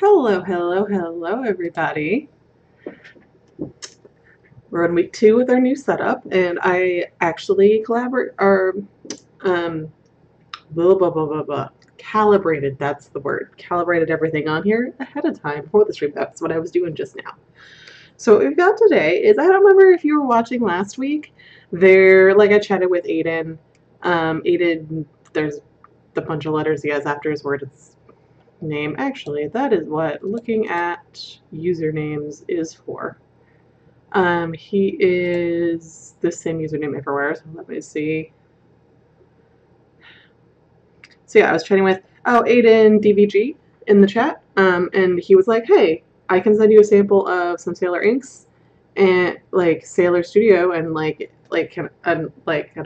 Hello, hello, hello, everybody. We're on week 2 with our new setup, and I actually um, calibrated, that's the word, calibrated everything on here ahead of time for the stream. That's what I was doing just now. So what we've got today is, I don't remember if you were watching last week, like I chatted with Aidan. Aidan, there's the bunch of letters he has after his word. It's name. Actually, that is what looking at usernames is for. He is the same username everywhere, so let me see. So yeah, I was chatting with Aidan DVG in the chat, and he was like, "Hey, I can send you a sample of some Sailor inks and like Sailor Studio and and I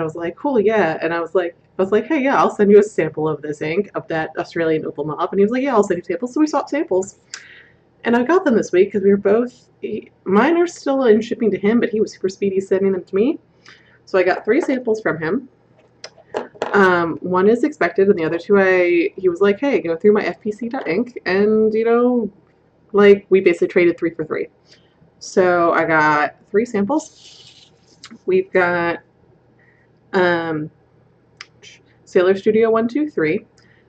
was like, cool, yeah." And I was like, "Hey, yeah, I'll send you a sample of this ink of that Australian opal mauve." And he was like, "Yeah, I'll send you samples." So we swapped samples, and I got them this week because we were both. Mine are still in shipping to him, but he was super speedy sending them to me. So I got 3 samples from him. One is expected, and the other 2 he was like, "Hey, go through my fpc.ink," and we basically traded 3 for 3. So I got 3 samples. We've got Sailor Studio 123,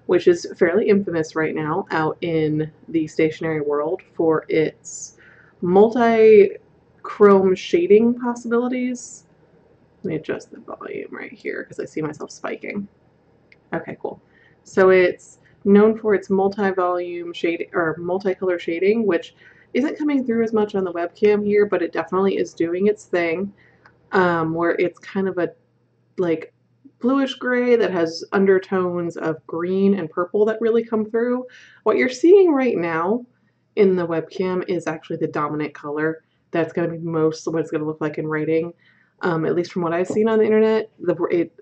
which is fairly infamous right now out in the stationery world for its multi-chrome shading possibilities. Let me adjust the volume right here because I see myself spiking. Okay, cool. So it's known for its multi-volume shading or multicolor shading, which isn't coming through as much on the webcam here, but it definitely is doing its thing, where it's kind of a like bluish gray that has undertones of green and purple that really come through. What you're seeing right now in the webcam is actually the dominant color. That's going to be most of what it's going to look like in writing. At least from what I've seen on the internet,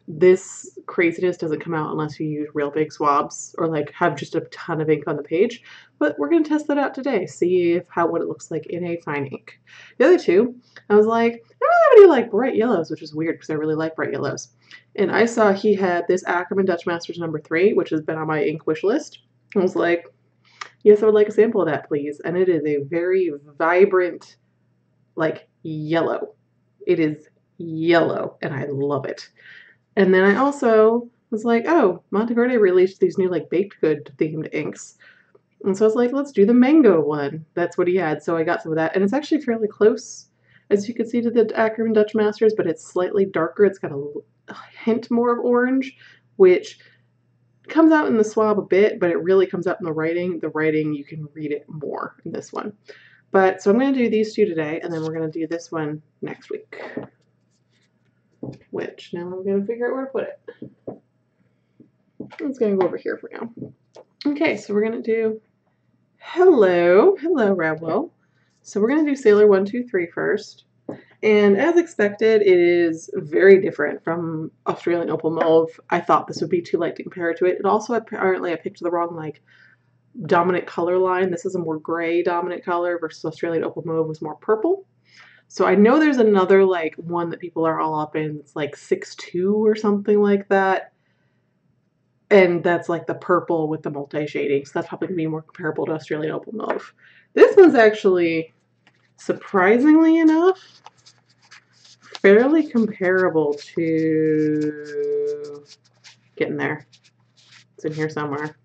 this craziness doesn't come out unless you use real big swabs or like have just a ton of ink on the page. But we're going to test that out today, see what it looks like in a fine ink. The other 2, I was like, I don't have any like bright yellows, which is weird because I really like bright yellows. And I saw he had this Akkerman Dutch Masters number 3, which has been on my ink wish list. I was like, yes, I would like a sample of that, please. And it is a very vibrant, like, yellow. It is yellow, and I love it. And then I also was like, oh, Monteverde released these new, like, baked good themed inks. And so I was like, let's do the mango one. That's what he had. So I got some of that. And it's actually fairly close, as you can see, to the Akkerman Dutch Masters, but it's slightly darker. It's got a hint more of orange, which comes out in the swab a bit, but it really comes out in the writing. The writing, you can read it more in this one. But so I'm going to do these 2 today, and then we're going to do this one next week. Which, now I'm going to figure out where to put it. It's going to go over here for now. Okay, so we're going to do hello, Radwell. So we're going to do Sailor 123 first. And as expected, it is very different from Australian Opal Mauve. I thought this would be too light to compare to it. It also, apparently, I picked the wrong, like, dominant color line. This is a more gray dominant color versus Australian Opal Mauve was more purple. So I know there's another, like, one that people are all up in. It's like 6-2 or something like that. And that's like the purple with the multi-shading. So that's probably going to be more comparable to Australian Opal Mauve. This one's actually, surprisingly enough, fairly comparable to getting there. It's in here somewhere.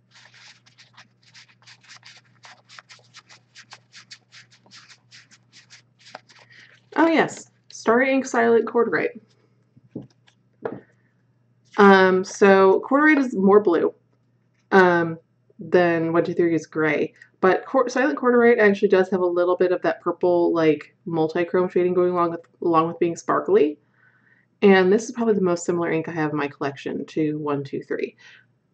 Oh yes, Starry Ink Silent Corduroy. So Corduroy is more blue than 123 is gray, but Silent Corduroy actually does have a little bit of that purple like multi-chrome shading going along with being sparkly. And this is probably the most similar ink I have in my collection to 123.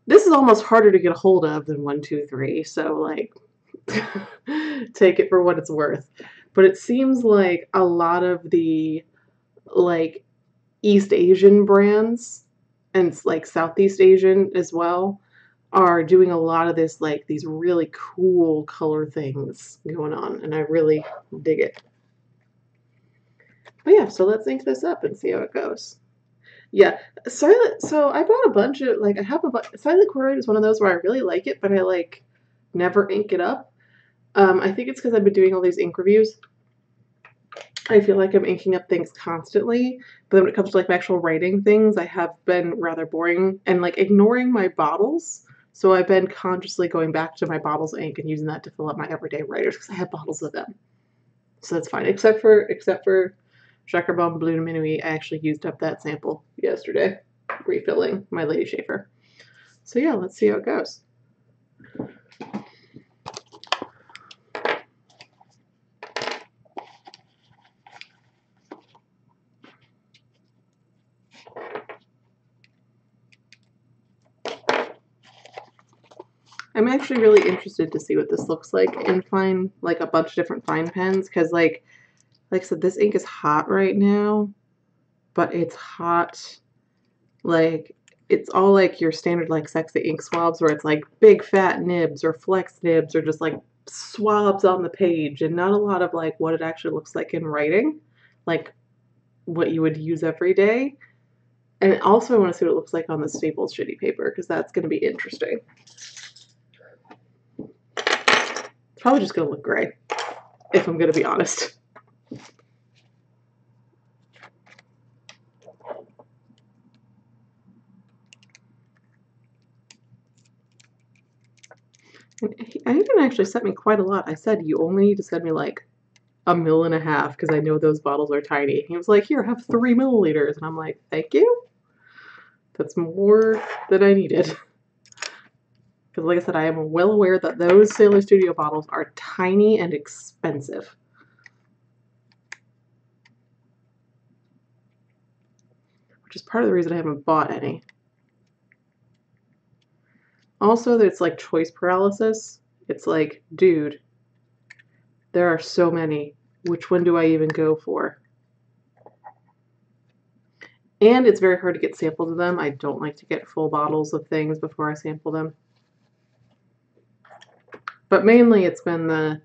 This is almost harder to get a hold of than 123, so like take it for what it's worth. But it seems like a lot of the like East Asian brands and like Southeast Asian as well are doing a lot of this like these really cool color things going on, and I really dig it. But yeah, so let's ink this up and see how it goes. Yeah, Silent. So I bought a bunch of like I have a bunch. Silent Corduroy is one of those where I really like it, but I like never ink it up. I think it's because I've been doing all these ink reviews. I feel like I'm inking up things constantly, but then when it comes to like actual writing things, I have been rather boring and like ignoring my bottles. So I've been consciously going back to my bottles of ink and using that to fill up my everyday writers because I have bottles of them. So that's fine, except for Jacquerbaume Bleu de Minuit. I actually used up that sample yesterday, refilling my Lady Schaefer. So yeah, let's see how it goes. I'm actually really interested to see what this looks like in fine, like a bunch of different fine pens, because like I said, this ink is hot right now, but it's hot, like, it's all like your standard like sexy ink swabs where it's like big fat nibs or flex nibs or just like swabs on the page and not a lot of like what it actually looks like in writing, like what you would use every day. And also I want to see what it looks like on the Staples shitty paper because that's going to be interesting. It's probably just going to look gray, if I'm going to be honest. And Aidan actually sent me quite a lot. I said, you only need to send me like 1.5 ml because I know those bottles are tiny. He was like, here, have 3 milliliters. And I'm like, thank you. That's more than I needed. Because like I said, I am well aware that those Sailor Studio bottles are tiny and expensive. Which is part of the reason I haven't bought any. Also, it's like choice paralysis. It's like, dude, there are so many. Which one do I even go for? And it's very hard to get samples of them. I don't like to get full bottles of things before I sample them. But mainly it's been the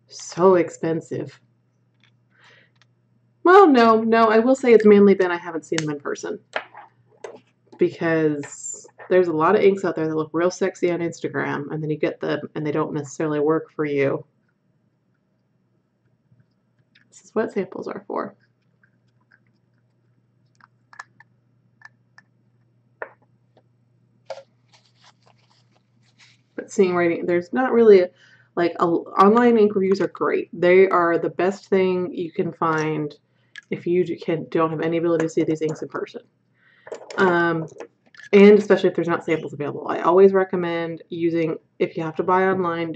so expensive. Well, no, I will say it's mainly been I haven't seen them in person. Because there's a lot of inks out there that look real sexy on Instagram, and then you get them and they don't necessarily work for you. This is what samples are for. But seeing writing, there's not really online ink reviews are great. They are the best thing you can find if you don't have any ability to see these inks in person. And especially if there's not samples available. I always recommend using, if you have to buy online,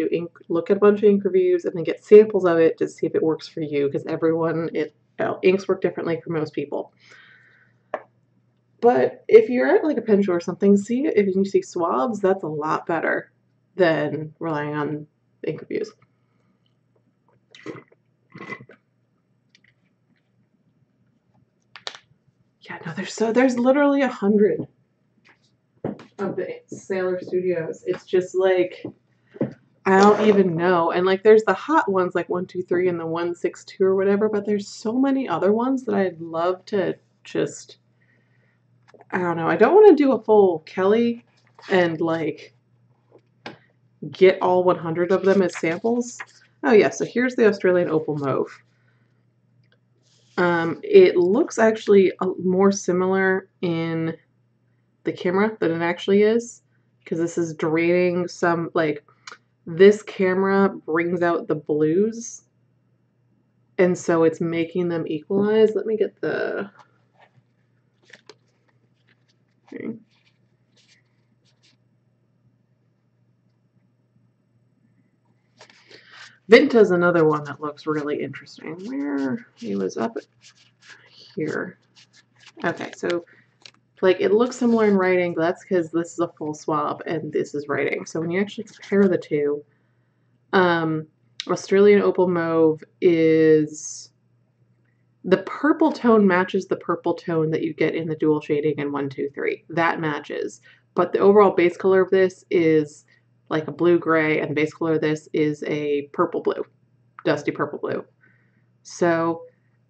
look at a bunch of ink reviews and then get samples of it to see if it works for you, because inks work differently for most people. But if you're at like a pen show or something, if you see swabs, that's a lot better than relying on ink reviews. Yeah, no, there's literally 100 of the Sailor Studios. It's just like, I don't even know. And like there's the hot ones like 123 and the 162 or whatever, but there's so many other ones that I'd love to just, I don't know. I don't want to do a full Kelly and like get all 100 of them as samples. Oh yeah, so here's the Australian Opal Mauve. It looks actually more similar in the camera than it actually is, because this is draining some, like, this camera brings out the blues And so it's making them equalize. Let me get the... Okay. Vinta's another one that looks really interesting. Where he was up here. Okay, so like it looks similar in writing, but that's because this is a full swab and this is writing. So when you actually compare the two, Australian Opal Mauve is the purple tone matches the purple tone that you get in the dual shading in 1, 2, 3. That matches. But the overall base color of this is like a blue-gray, and the base color of this is a purple-blue, dusty purple-blue. So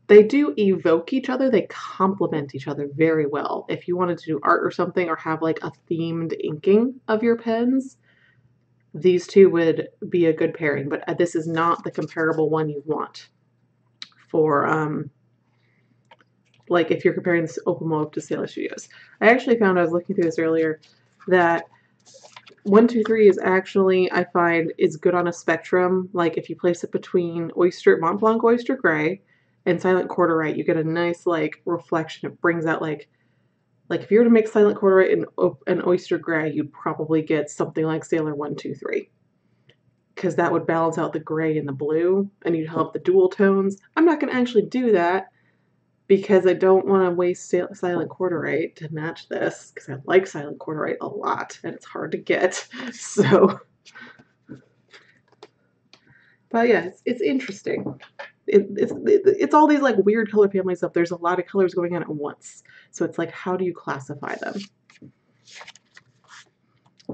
they do evoke each other. They complement each other very well. If you wanted to do art or something or have like a themed inking of your pens, these two would be a good pairing. But this is not the comparable one you want for like if you're comparing this Opal Mauve to Sailor Studios. I actually found, I was looking through this earlier, that 1, 2, 3 is actually, I find, is good on a spectrum. Like if you place it between Mont Blanc Oyster Gray and Silent Corduroy, you get a nice like reflection. It brings out like if you were to mix Silent Corduroy and Oyster Gray, you'd probably get something like Sailor 1, 2, 3. Because that would balance out the gray and the blue, and you'd have the dual tones. I'm not going to actually do that because I don't want to waste Silent Corduroy to match this, because I like Silent Corduroy a lot, and it's hard to get. So, but yeah, it's interesting. It's all these like weird color family stuff. There's a lot of colors going on at once. So it's like, how do you classify them?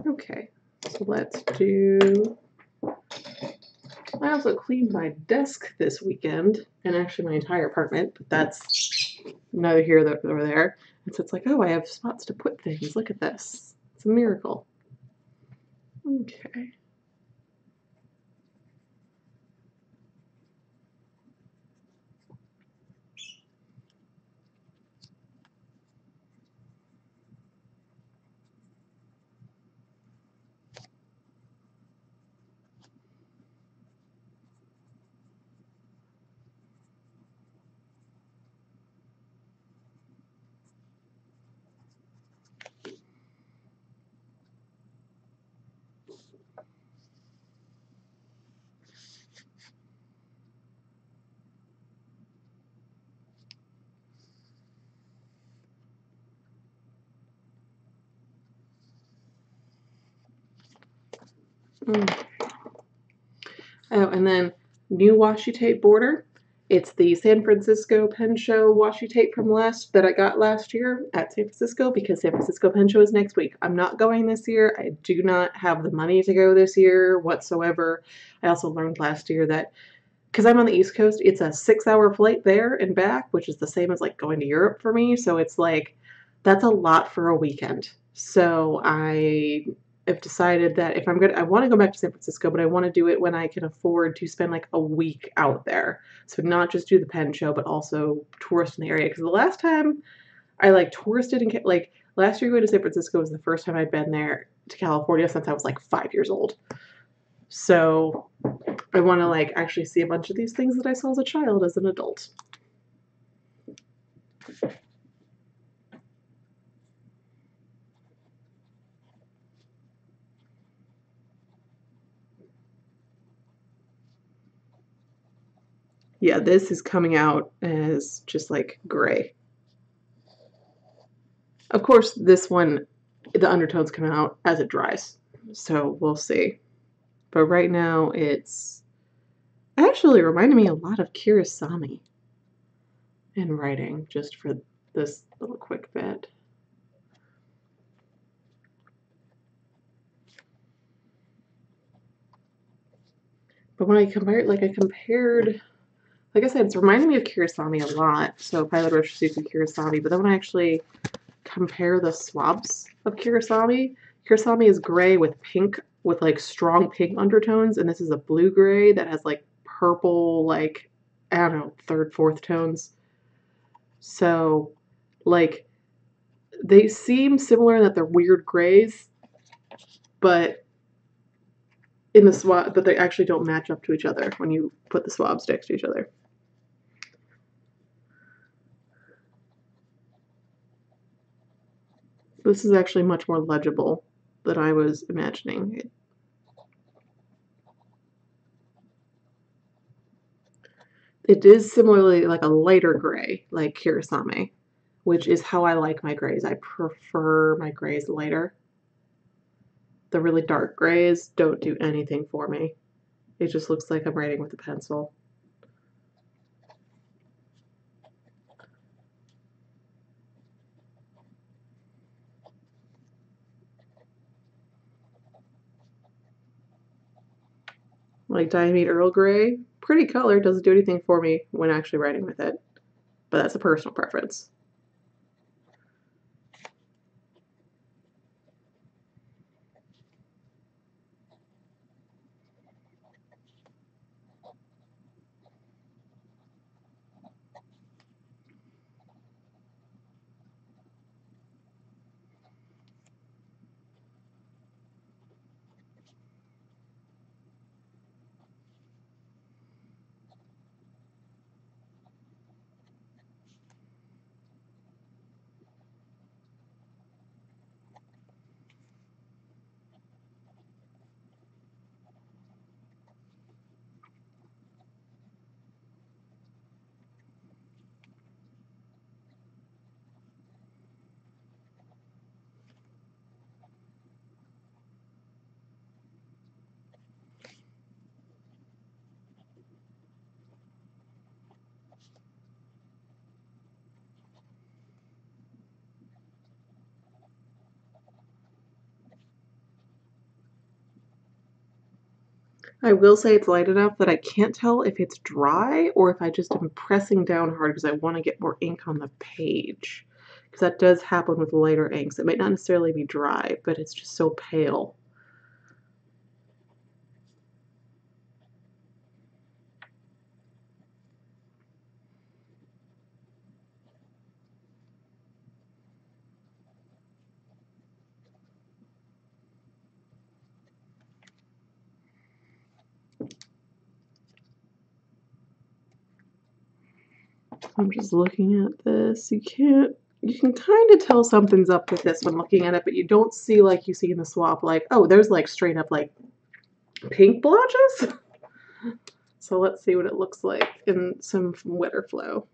Okay, so let's do... I also cleaned my desk this weekend, and actually my entire apartment, but that's neither here nor there. And so it's like, oh, I have spots to put things. Look at this. It's a miracle. Okay. Oh, and then new washi tape border. It's the San Francisco Pen Show washi tape from that I got last year at San Francisco, because San Francisco Pen Show is next week. I'm not going this year. I do not have the money to go this year whatsoever. I also learned last year that because I'm on the East Coast, it's a 6-hour flight there and back, which is the same as like going to Europe for me. So it's like, that's a lot for a weekend. So I have decided that if I want to go back to San Francisco, but I want to do it when I can afford to spend like a week out there. So not just do the pen show, but also tourist in the area. Because the last time I like touristed and like last year going to San Francisco was the first time I'd been there to California since I was like 5 years old. So I want to like actually see a bunch of these things that I saw as a child as an adult. Yeah, this is coming out as just like gray. Of course, this one, the undertones come out as it dries. So we'll see. But right now it's actually reminded me a lot of Kirasami in writing, just for this little quick bit. But when I compared, like I said, it's reminding me of Kirasami a lot. So Pilot Rush Suzuki Kirasami. But then when I actually compare the swabs of Kirasami is gray with pink, with like strong pink undertones, and this is a blue gray that has like purple, like, I don't know, third, fourth tones. So like they seem similar in that they're weird grays, but in the swab, but they actually don't match up to each other when you put the swabs next to each other. This is actually much more legible than I was imagining. It is similarly like a lighter gray, like Kirasame, which is how I like my grays. I prefer my grays lighter. The really dark grays don't do anything for me. It just looks like I'm writing with a pencil. Like Diamete Earl Grey, pretty color, doesn't do anything for me when actually writing with it. But that's a personal preference. I will say it's light enough that I can't tell if it's dry or if I just am pressing down hard because I want to get more ink on the page. Because that does happen with lighter inks. It might not necessarily be dry, but it's just so pale. I'm just looking at this. You can kind of tell something's up with this when looking at it, but you don't see like you see in the swap, like, oh, there's like straight up like pink blotches. So let's see what it looks like in some wetter flow.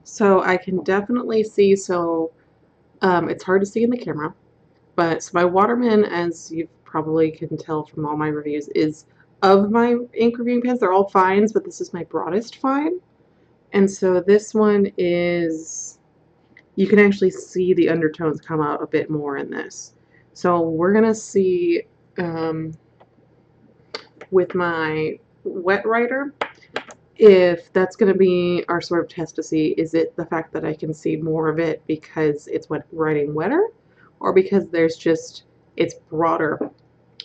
So I can definitely see, it's hard to see in the camera, but so my Waterman, as you probably can tell from all my reviews, is of my ink reviewing pens, they're all fines, but this is my broadest fine. And so this one is, you can actually see the undertones come out a bit more in this. So we're going to see with my wet writer if that's going to be our sort of test to see, is it the fact that I can see more of it because it's writing wetter, or because there's just, it's broader,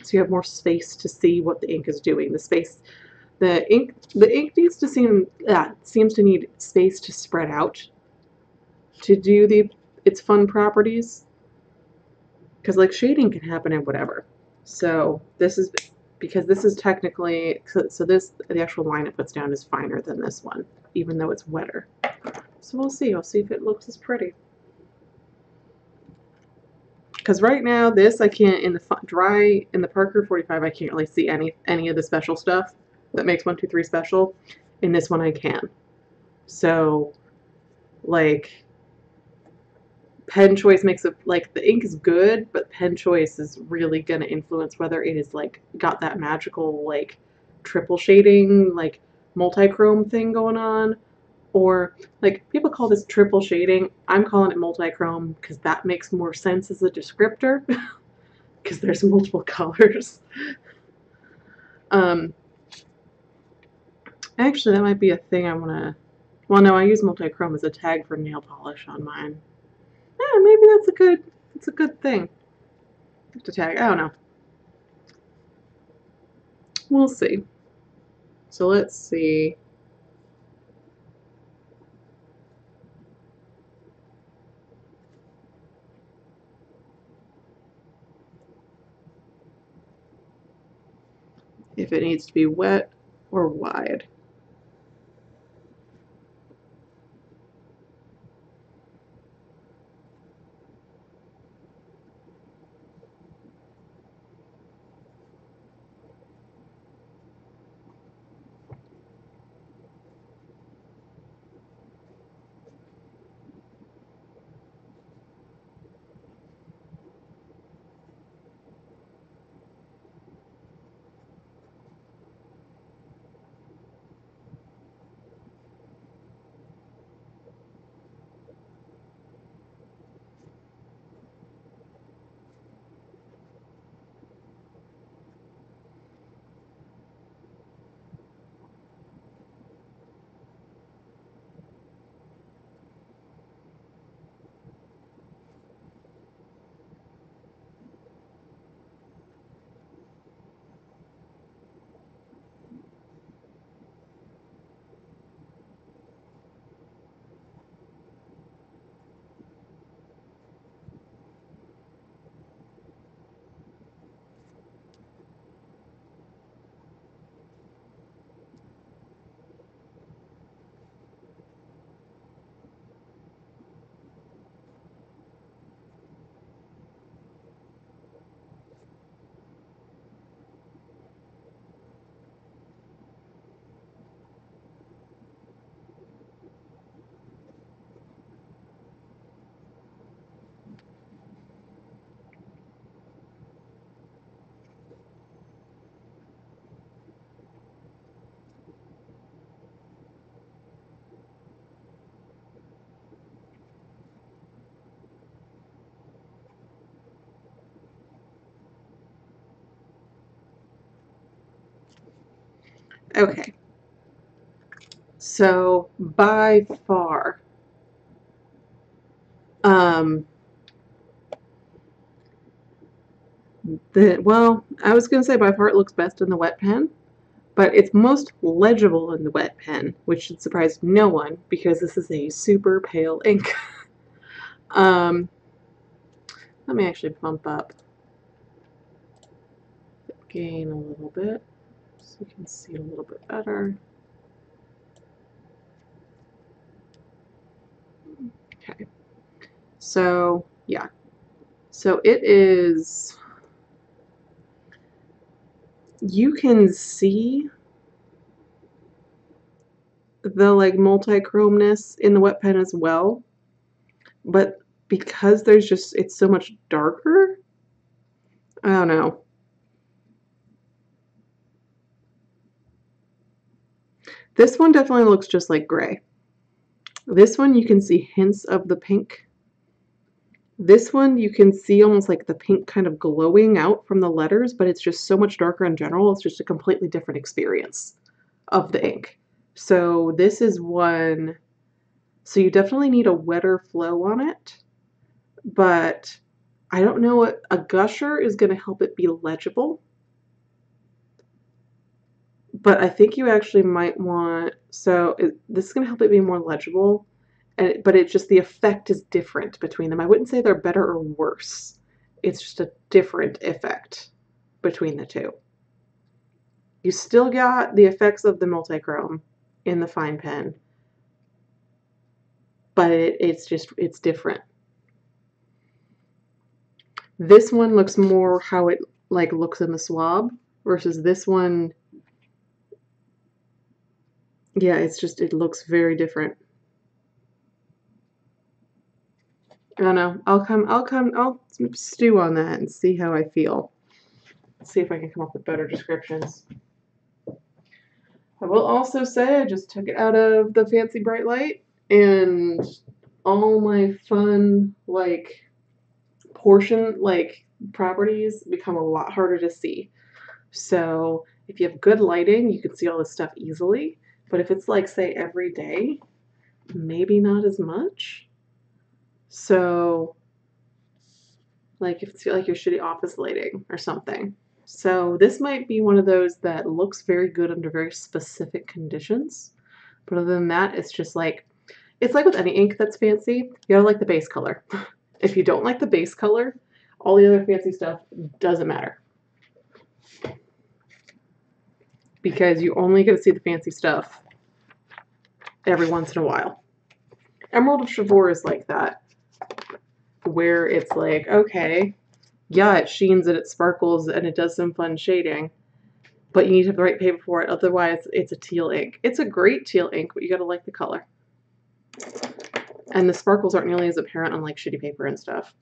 so you have more space to see what the ink is doing. The ink needs to seems to need space to spread out to do its fun properties, because like shading can happen in whatever. So this is because this is technically, so this, the actual line it puts down is finer than this one, even though it's wetter. So we'll see. I'll see if it looks as pretty. Because right now this I can't, in the Parker 45 I can't really see any of the special stuff that makes 123 special. In this one I can. So like pen choice makes it, like, the ink is good, but pen choice is really going to influence whether it is like got that magical like triple shading, like multi-chrome thing going on, or like people call this triple shading. I'm calling it multi-chrome because that makes more sense as a descriptor because there's multiple colors. Actually, that might be a thing I want to. Well, no, I use multi-chrome as a tag for nail polish on mine. Yeah, maybe that's a good thing to tag. I don't know. We'll see. So let's see. If it needs to be wet or wide. Okay. So by far, I was going to say by far it looks best in the wet pen, but it's most legible in the wet pen, which should surprise no one because this is a super pale ink. Let me actually bump up the gain a little bit so you can see a little bit better. Okay. So, yeah. So it is, you can see the like multi-chromeness in the wet pen as well, but because there's just, it's so much darker, I don't know. This one definitely looks just like gray. This one you can see hints of the pink. This one you can see almost like the pink kind of glowing out from the letters, but it's just so much darker in general. It's just a completely different experience of the ink. So this is one, so you definitely need a wetter flow on it, but I don't know what a gusher is going to help it be legible. But I think you actually might want, this is going to help it be more legible, but it's just the effect is different between them. I wouldn't say they're better or worse. It's just a different effect between the two. You still got the effects of the multichrome in the fine pen, but it's different. This one looks more how it like looks in the swab versus this one. Yeah, it looks very different. I don't know. I'll stew on that and see how I feel. See if I can come up with better descriptions. I will also say I just took it out of the fancy bright light, and all my fun portion properties become a lot harder to see. So if you have good lighting, you can see all this stuff easily. But if it's like, say, every day, maybe not as much. So like if it's like your shitty office lighting or something. So this might be one of those that looks very good under very specific conditions. But other than that, it's just like, it's like with any ink that's fancy, you gotta like the base color. If you don't like the base color, all the other fancy stuff doesn't matter. Because you only get to see the fancy stuff every once in a while. Emerald of Chivor is like that, where it's like, okay, yeah, it sheens and it sparkles and it does some fun shading, but you need to have the right paper for it, otherwise it's a teal ink. It's a great teal ink, but you gotta like the color. And the sparkles aren't nearly as apparent on like shitty paper and stuff.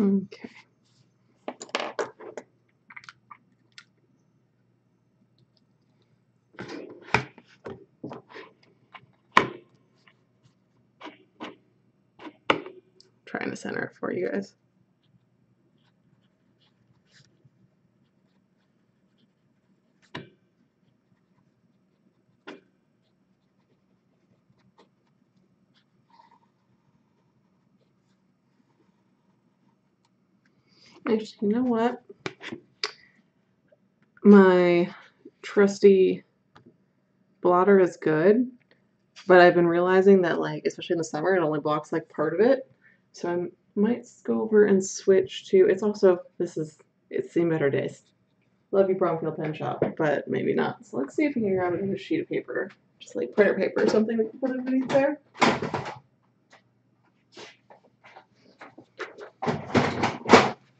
Okay. Trying to center it for you guys. Actually, you know what? My trusty blotter is good, but I've been realizing that, like, especially in the summer, it only blocks like part of it. So I might go over and switch to, it's seen better days. Love you, Bromfield Pen Shop, but maybe not. So let's see if we can grab another sheet of paper, just like printer paper or something we can put underneath there.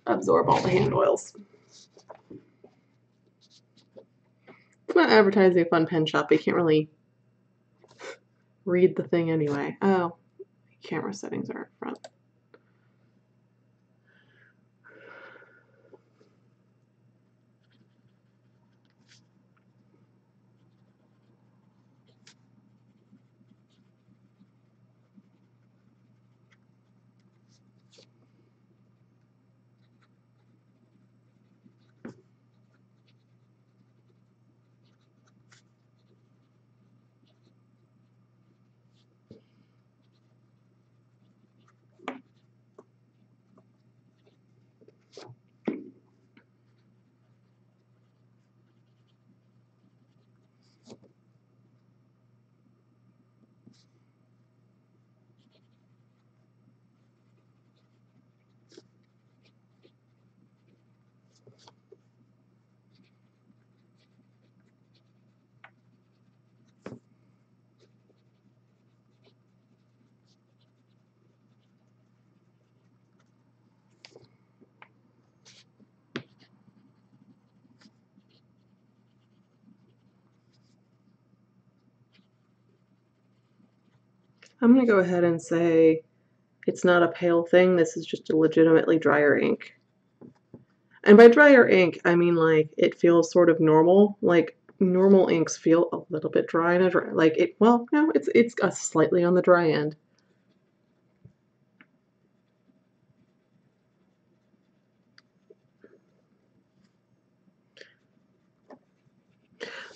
Absorb all the hand oils. It's not advertising a fun pen shop, but you can't really read the thing anyway. Oh, camera settings are up front. I'm going to go ahead and say it's not a pale thing. This is just a legitimately drier ink. And by drier ink, I mean like it feels sort of normal. Like normal inks feel a little bit dry and like it. Well, no, it's slightly on the dry end.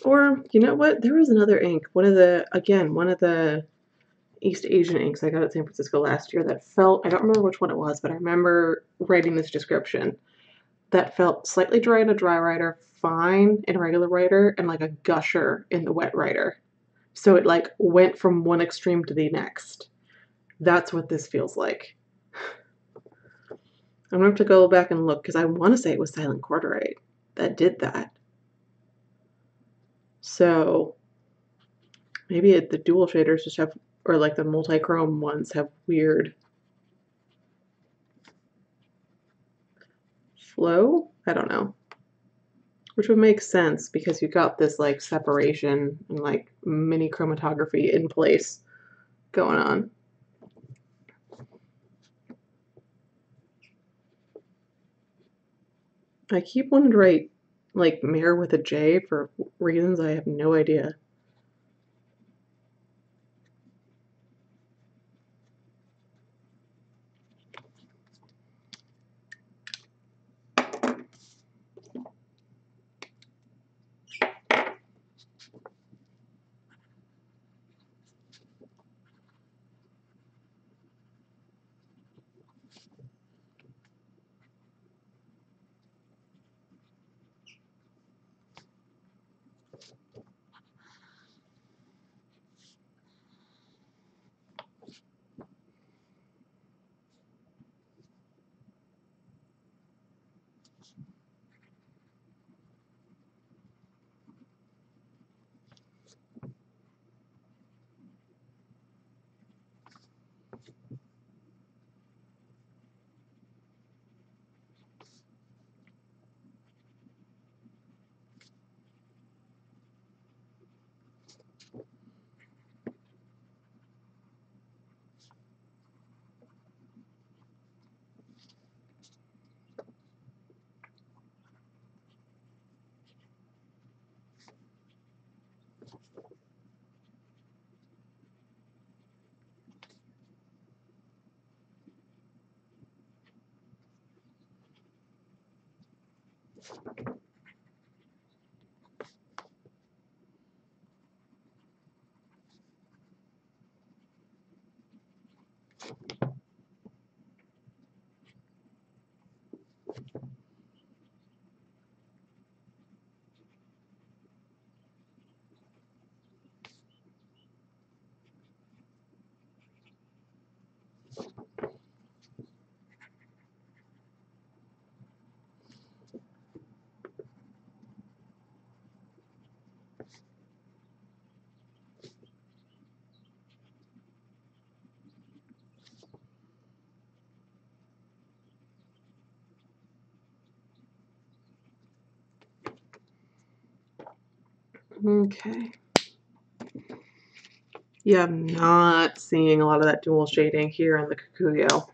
Or you know what? There was another ink. One of the East Asian inks I got at San Francisco last year that felt. I don't remember which one it was, but I remember writing this description. That felt slightly dry in a dry writer, fine in a regular writer, and like a gusher in the wet writer. So it like went from one extreme to the next. That's what this feels like. I'm gonna have to go back and look because I want to say it was Silent Quarterite that did that. So maybe the dual shaders just have, or like the multi-chrome ones have weird flow. I don't know. Which would make sense because you got this like separation and like mini chromatography in place going on. I keep wanting to write like Mare with a J for reasons I have no idea. Okay. Yeah, I'm not seeing a lot of that dual shading here on the Kikuyo.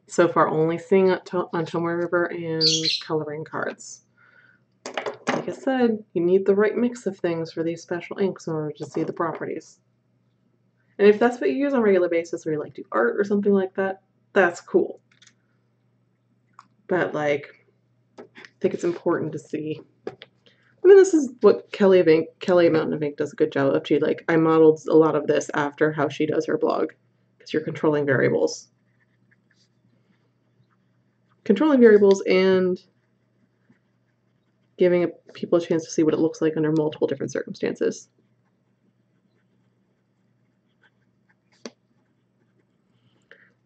So far, only seeing it on Tomoe River and coloring cards. Like I said, you need the right mix of things for these special inks in order to see the properties. And if that's what you use on a regular basis, or you like do art or something like that, that's cool. But like, I think it's important to see. I mean, this is what Kelly Mountain of Ink does a good job of. I modeled a lot of this after how she does her blog, because you're controlling variables. Controlling variables and giving people a chance to see what it looks like under multiple different circumstances.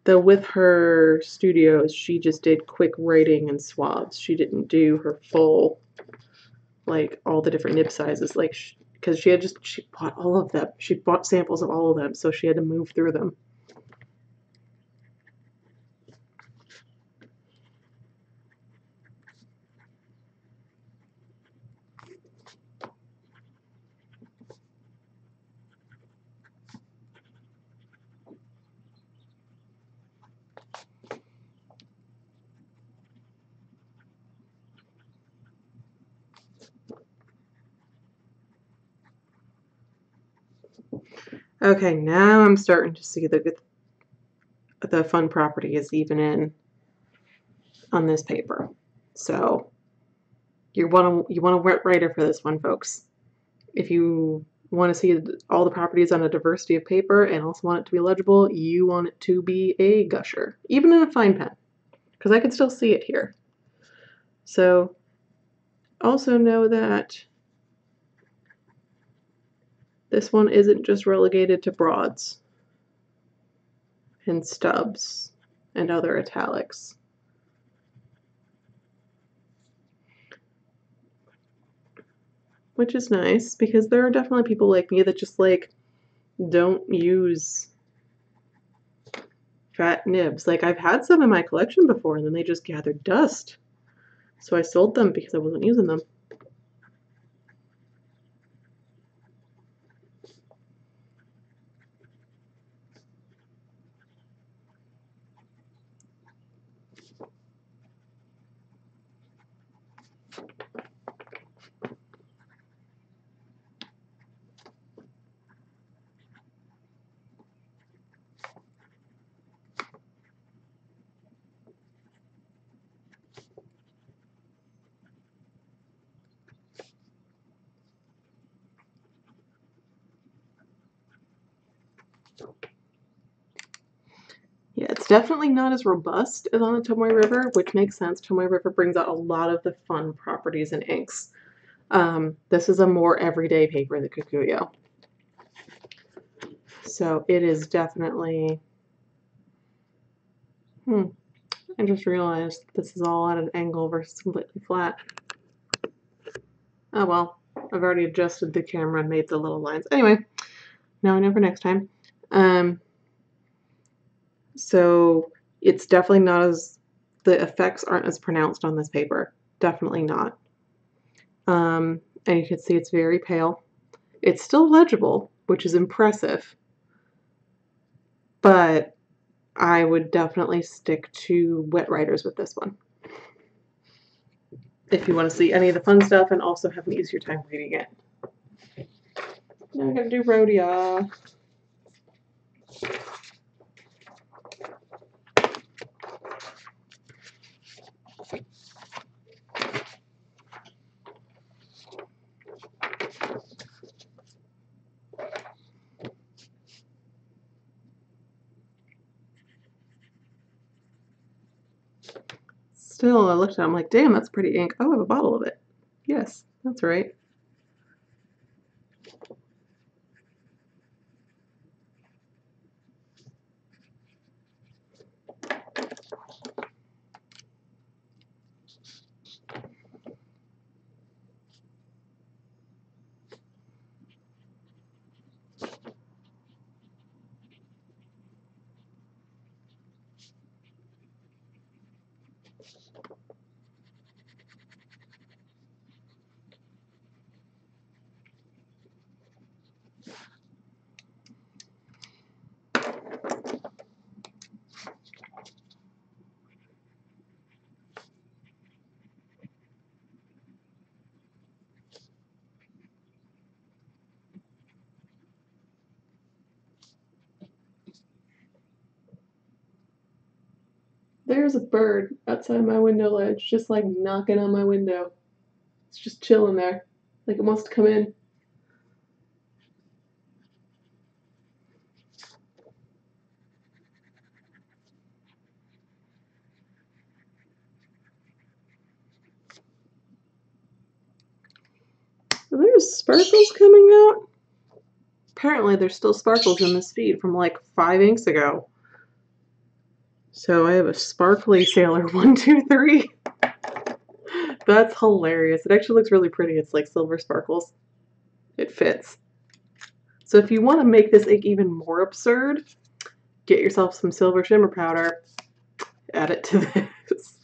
Though with her studios, she just did quick writing and swabs. She didn't do her full, like all the different nib sizes, like because she bought all of them. She bought samples of all of them, so she had to move through them. Okay, now I'm starting to see the fun properties even in on this paper. So you want a wet writer for this one, folks. If you want to see all the properties on a diversity of paper and also want it to be legible, you want it to be a gusher, even in a fine pen, because I can still see it here. So also know that this one isn't just relegated to broads and stubs and other italics. Which is nice, because there are definitely people like me that just like don't use fat nibs. Like, I've had some in my collection before and then they just gathered dust. So I sold them because I wasn't using them. Yeah, it's definitely not as robust as on the Tomoe River, which makes sense. Tomoe River brings out a lot of the fun properties and inks. This is a more everyday paper, the Kikuyo. So it is definitely... I just realized this is all at an angle versus completely flat. Oh well, I've already adjusted the camera and made the little lines. Anyway, now I know for next time. So it's definitely not as, the effects aren't as pronounced on this paper. Definitely not. And you can see it's very pale. It's still legible, which is impressive, but I would definitely stick to wet writers with this one if you want to see any of the fun stuff and also have an easier time reading it. Now I'm going to do Rhodia. Still, I looked at it, I'm like, damn, that's pretty ink. Oh, I have a bottle of it. Yes, that's right. There's a bird outside my window ledge, just like knocking on my window. It's just chilling there, like it wants to come in. There's sparkles coming out. Apparently there's still sparkles in this feed from like 5 inks ago. So I have a sparkly Sailor 123. That's hilarious. It actually looks really pretty. It's like silver sparkles. It fits. So if you want to make this ink even more absurd, get yourself some silver shimmer powder, add it to this.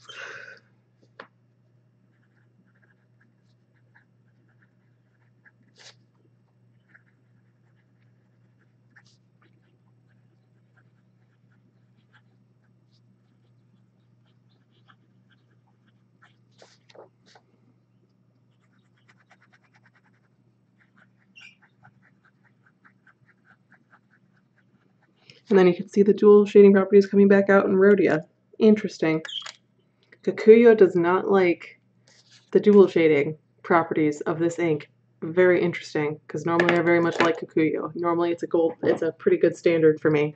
And then you can see the dual shading properties coming back out in Rhodia. Interesting. Kikuyo does not like the dual shading properties of this ink. Very interesting, because normally I very much like Kikuyo. Normally it's a pretty good standard for me.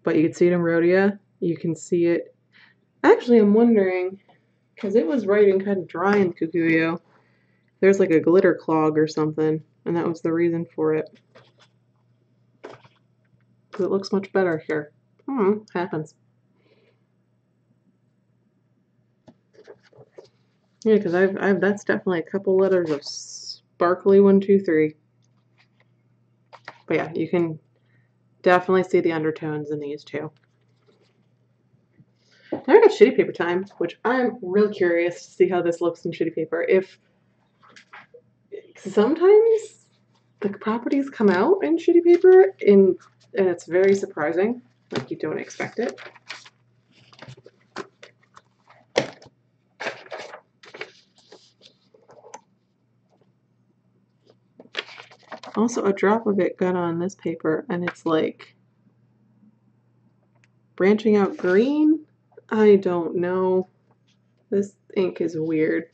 But you can see it in Rhodia. You can see it. Actually, I'm wondering, because it was writing kind of dry in Kikuyo. There's like a glitter clog or something, and that was the reason for it. Because it looks much better here. Happens. Yeah, because I've that's definitely a couple letters of sparkly 1, 2, 3. But yeah, you can definitely see the undertones in these two. Now I got shitty paper time, which I'm real curious to see how this looks in shitty paper. If sometimes the properties come out in shitty paper and it's very surprising, like you don't expect it. Also, a drop of it got on this paper and it's like branching out green. I don't know. This ink is weird.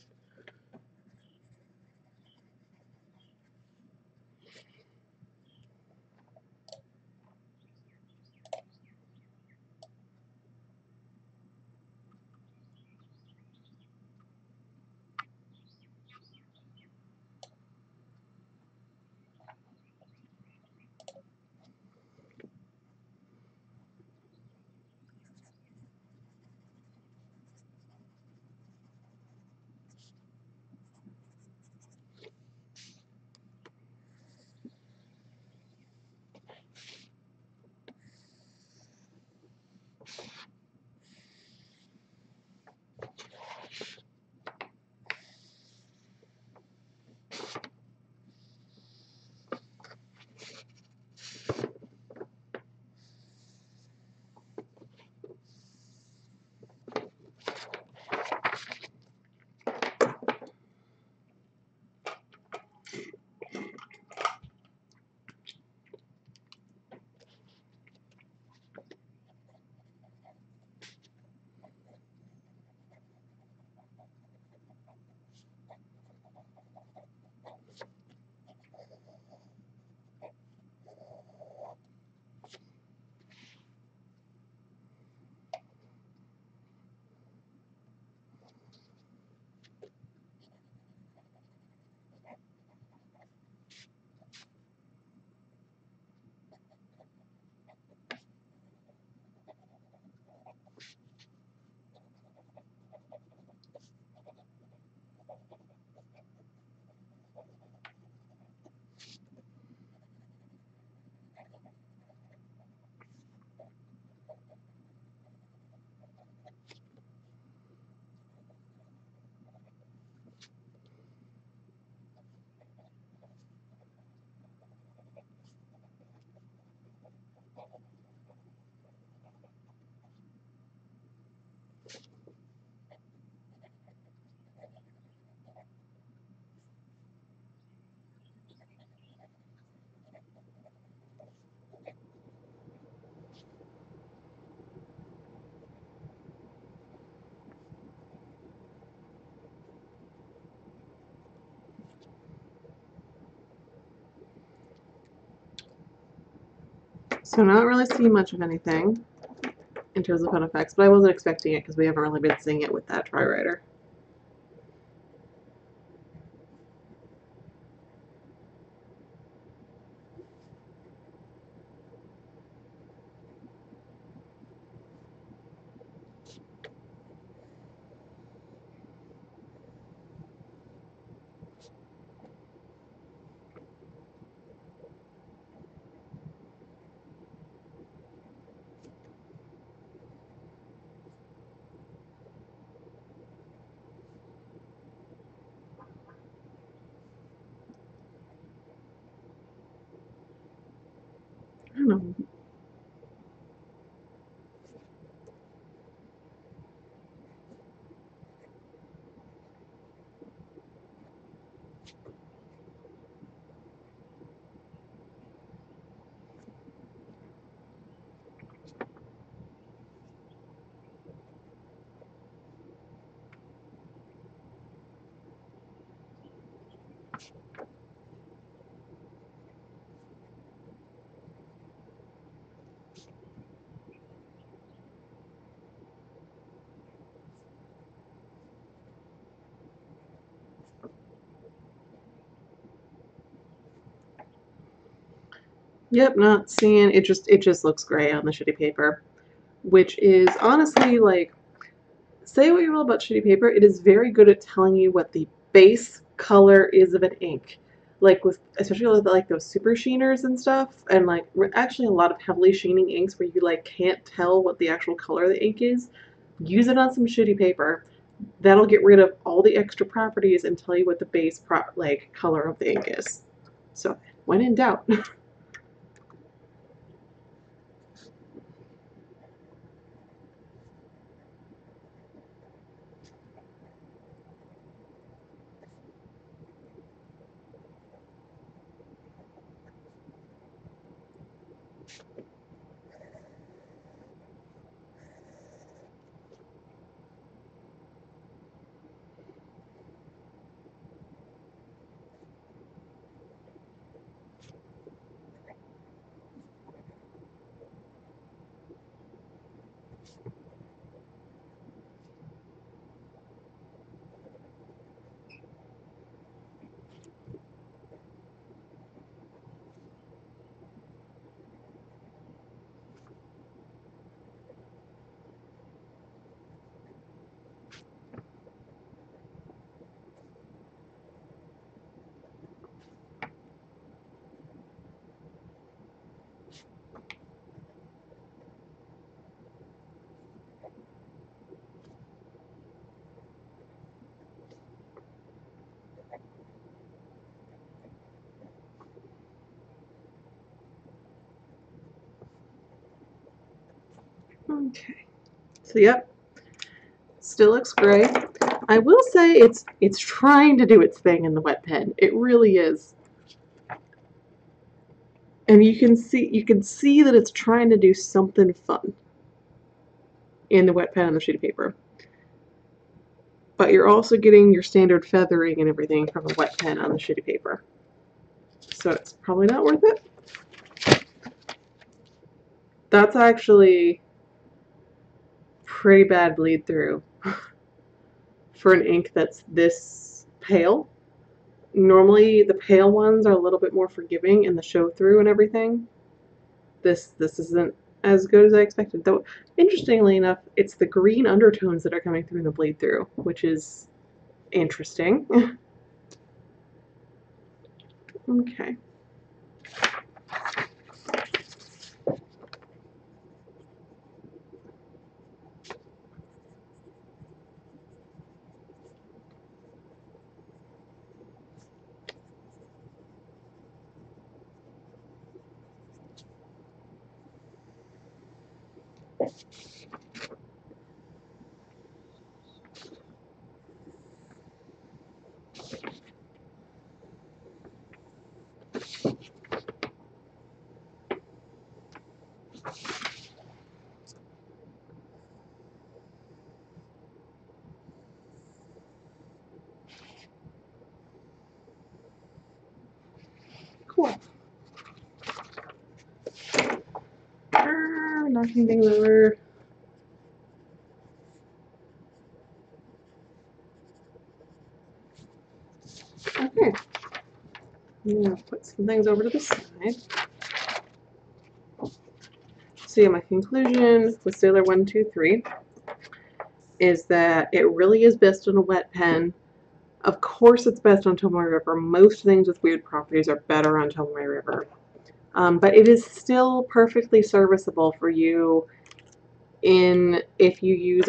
So not really seeing much of anything in terms of pen effects, but I wasn't expecting it because we haven't really been seeing it with that tri-writer. I don't know. Yep, not seeing it. Just looks gray on the shitty paper, which is honestly like, say what you will about shitty paper, it is very good at telling you what the base color is of an ink. Like with, especially with like those super sheeners and stuff, and like actually a lot of heavily sheening inks where you like can't tell what the actual color of the ink is. Use it on some shitty paper. That'll get rid of all the extra properties and tell you what the base like color of the ink is. So when in doubt. Okay. So yep, still looks gray. I will say it's trying to do its thing in the wet pen. It really is. And you can see that it's trying to do something fun in the wet pen and the sheet of paper. But you're also getting your standard feathering and everything from a wet pen on the sheet of paper. So it's probably not worth it. That's actually pretty bad bleed through for an ink that's this pale. Normally the pale ones are a little bit more forgiving in the show through and everything. This isn't as good as I expected. Though interestingly enough, it's the green undertones that are coming through in the bleed through, which is interesting. Okay. Cool. Knocking things over. Okay. I'm gonna put some things over to the side. So yeah, my conclusion with Sailor 123 is that it really is best on a wet pen. Of course it's best on Tomoe River. Most things with weird properties are better on Tomoe River. But it is still perfectly serviceable for you if you use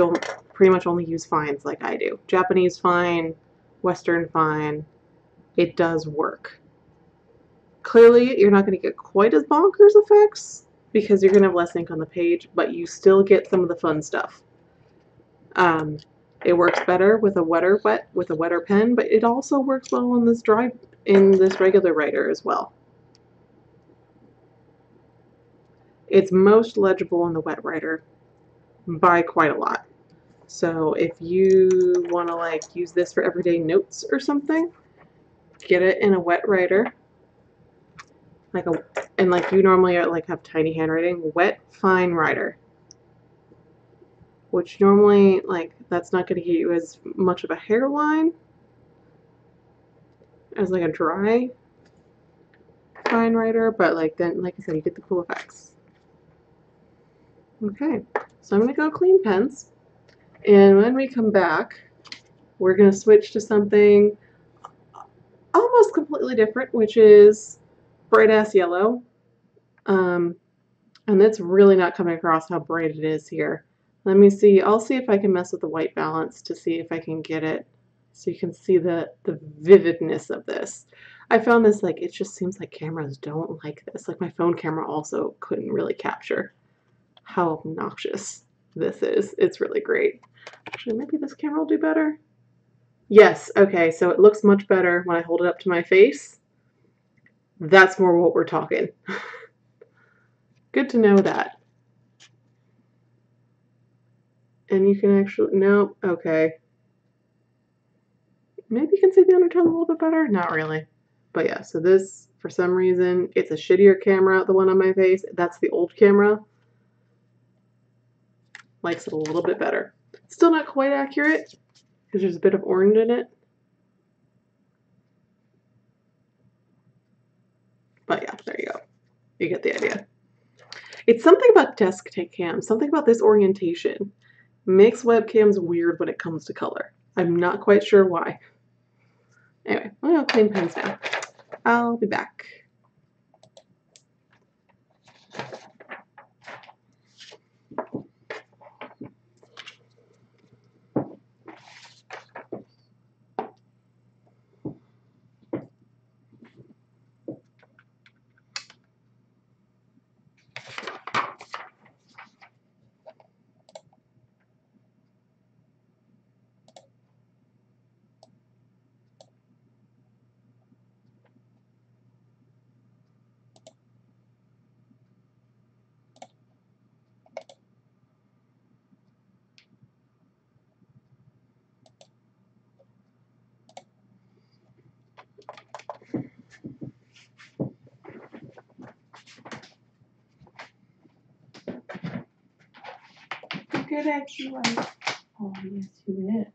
pretty much only use fines like I do. Japanese fine, Western fine, it does work. Clearly, you're not going to get quite as bonkers effects because you're going to have less ink on the page, but you still get some of the fun stuff. It works better with a wetter pen, but it also works well in this regular writer as well. It's most legible in the wet writer by quite a lot. So if you want to like use this for everyday notes or something, get it in a wet writer. And like you normally are, like have tiny handwriting, wet fine writer. Which normally like that's not going to get you as much of a hairline as like a dry fine writer, but like then, like I said, you get the cool effects. Okay, so I'm gonna go clean pens, and when we come back, we're gonna switch to something almost completely different, which is bright ass yellow. And that's really not coming across how bright it is here. Let me see. I'll see if I can mess with the white balance to see if I can get it so you can see the vividness of this. I found this, like, it just seems like cameras don't like this. Like my phone camera also couldn't really capture how obnoxious this is. It's really great. Actually, maybe this camera will do better. Yes, okay, so it looks much better when I hold it up to my face. That's more what we're talking. Good to know that. And you can actually, nope, okay. Maybe you can see the undertone a little bit better? Not really. But yeah, so this, for some reason, it's a shittier camera, the one on my face. That's the old camera. Likes it a little bit better. Still not quite accurate, because there's a bit of orange in it. But yeah, there you go. You get the idea. It's something about desk cam, something about this orientation makes webcams weird when it comes to color. I'm not quite sure why. Anyway, I'm gonna clean pens now. I'll be back. Good at you. Oh, yes, he is.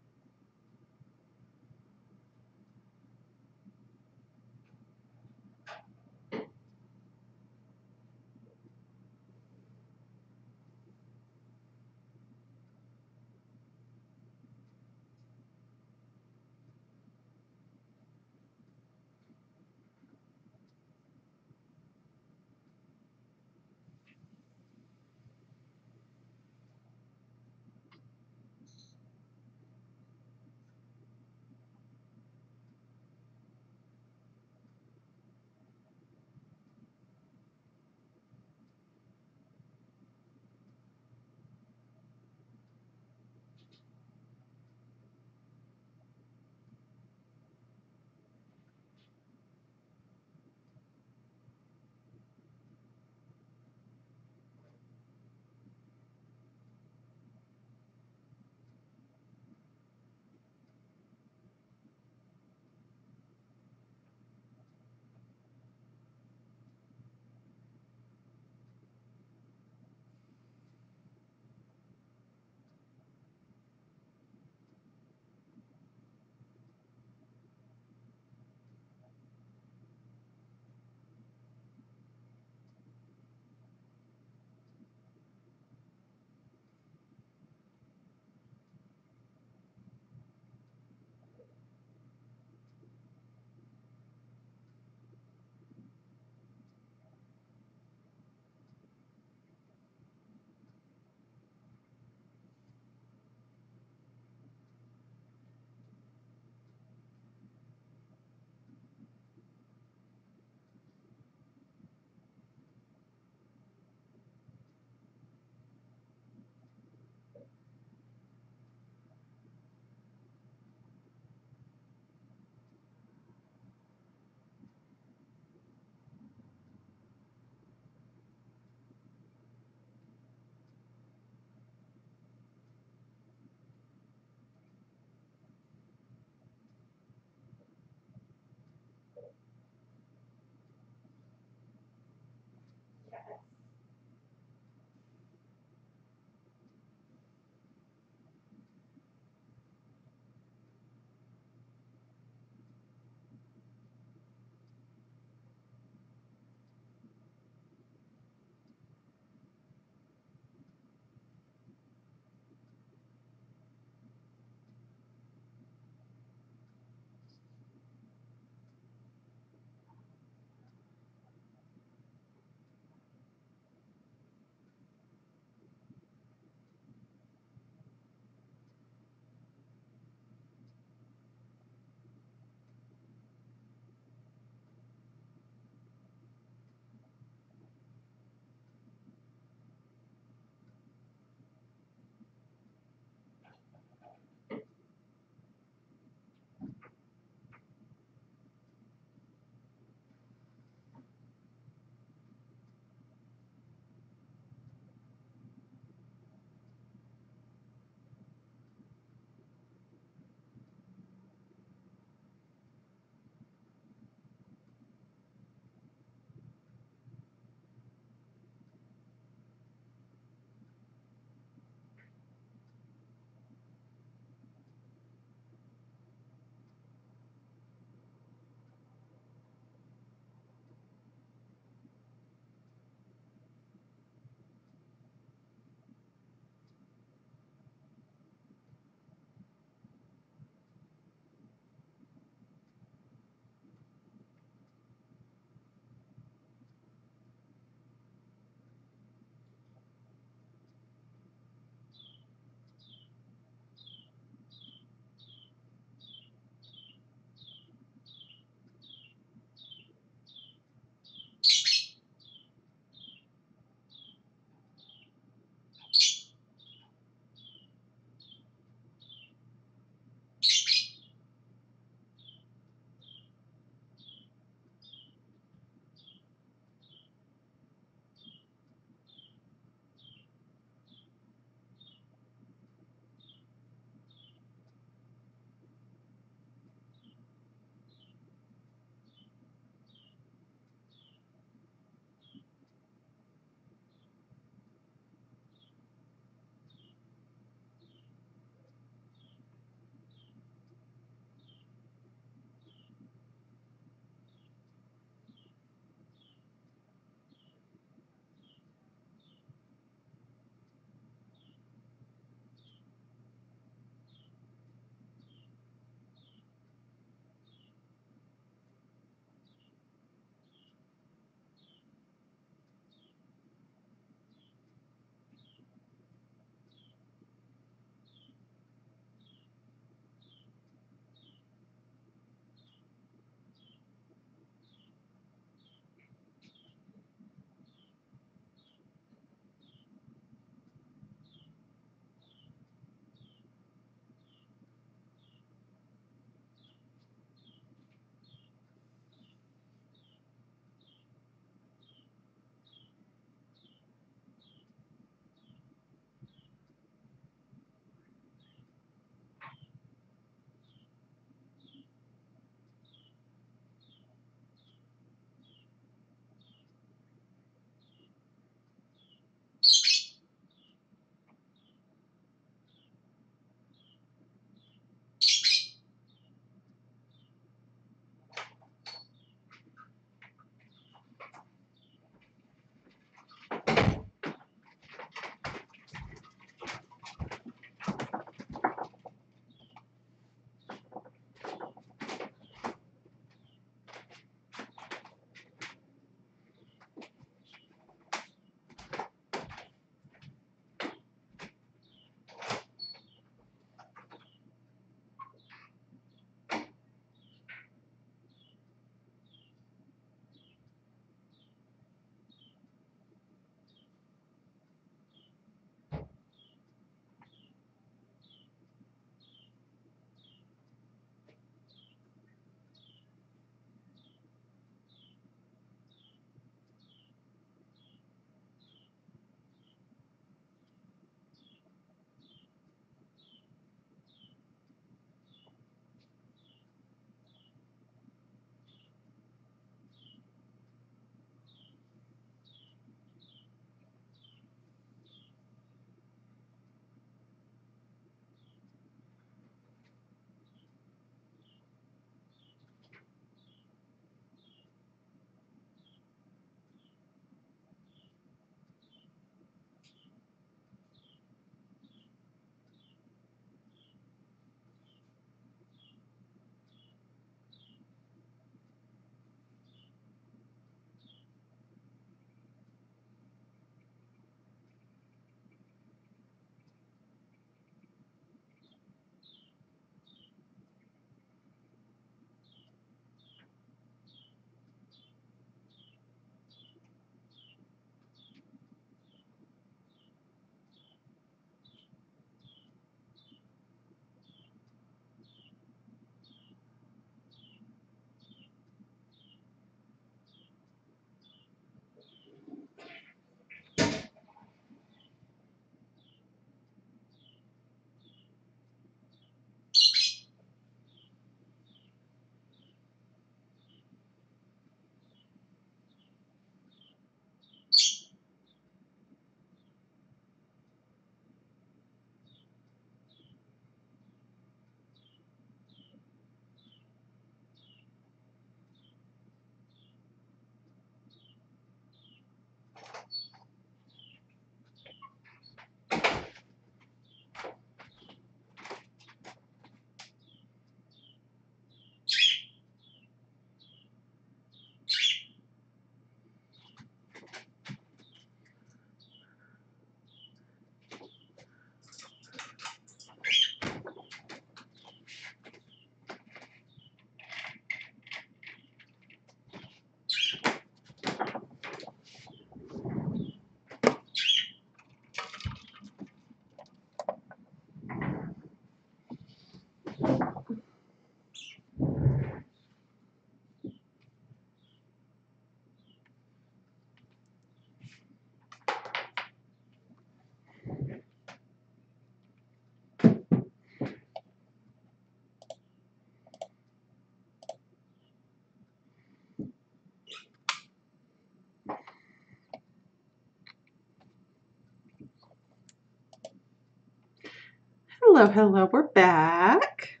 Hello, hello, we're back.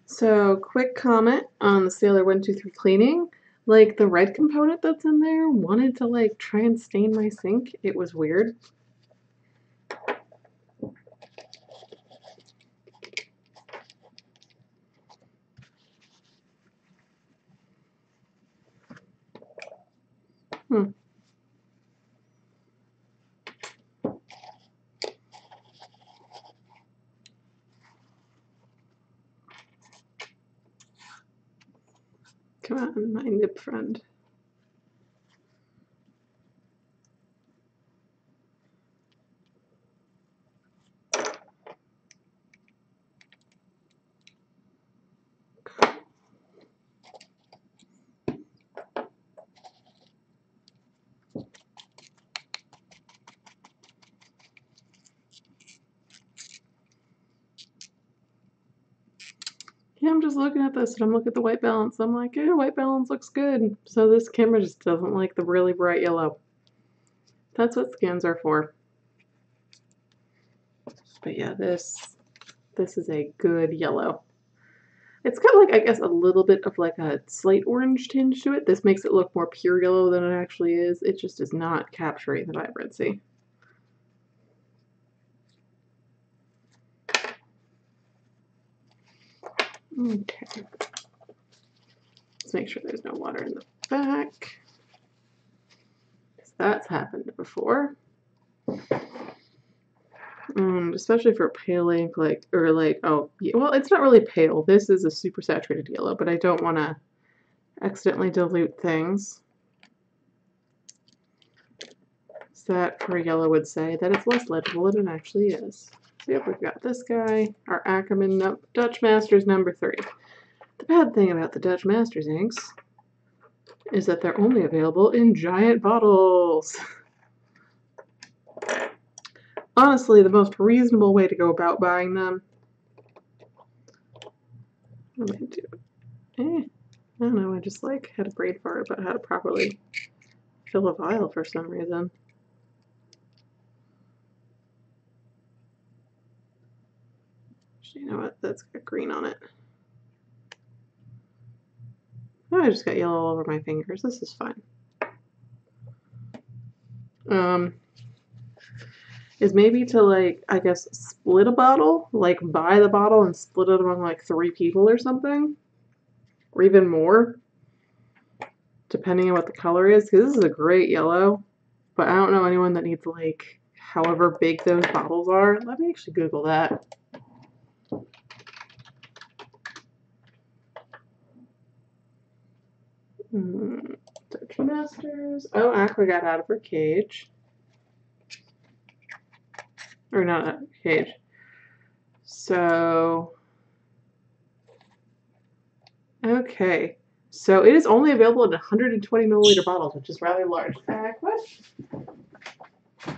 So, quick comment on the Sailor 123 cleaning. Like, the red component that's in there wanted to, like, try and stain my sink. It was weird. Come on, my nib friend. Yeah, I'm just looking at this and I'm looking at the white balance. I'm like, yeah, white balance looks good. So this camera just doesn't like the really bright yellow. That's what scans are for. But yeah, this is a good yellow. It's got like, I guess, a little bit of like a slight orange tinge to it. This makes it look more pure yellow than it actually is. It just is not capturing the vibrancy. Okay. Let's make sure there's no water in the back. Because that's happened before. Especially for pale ink, like, or like, oh, yeah, well, it's not really pale. This is a super saturated yellow, but I don't want to accidentally dilute things. So that for yellow would say that it's less legible than it actually is. So yep, we've got this guy, our Akkerman Dutch Masters number 3. The bad thing about the Dutch Masters inks is that they're only available in giant bottles. Honestly, the most reasonable way to go about buying them, what am I doing? I don't know, I just like had a brain fart about how to properly fill a vial for some reason. You know what? That's got green on it. Oh, I just got yellow all over my fingers. This is fine. Is maybe to, like, I guess, split a bottle, like buy the bottle and split it among like 3 people or something, or even more, depending on what the color is, because this is a great yellow, but I don't know anyone that needs like however big those bottles are. Let me actually Google that. Dutch Masters. Oh, Aqua got out of her cage. Or not out of her cage. So, okay. So it is only available in 120 milliliter bottles, which is rather large. Aqua?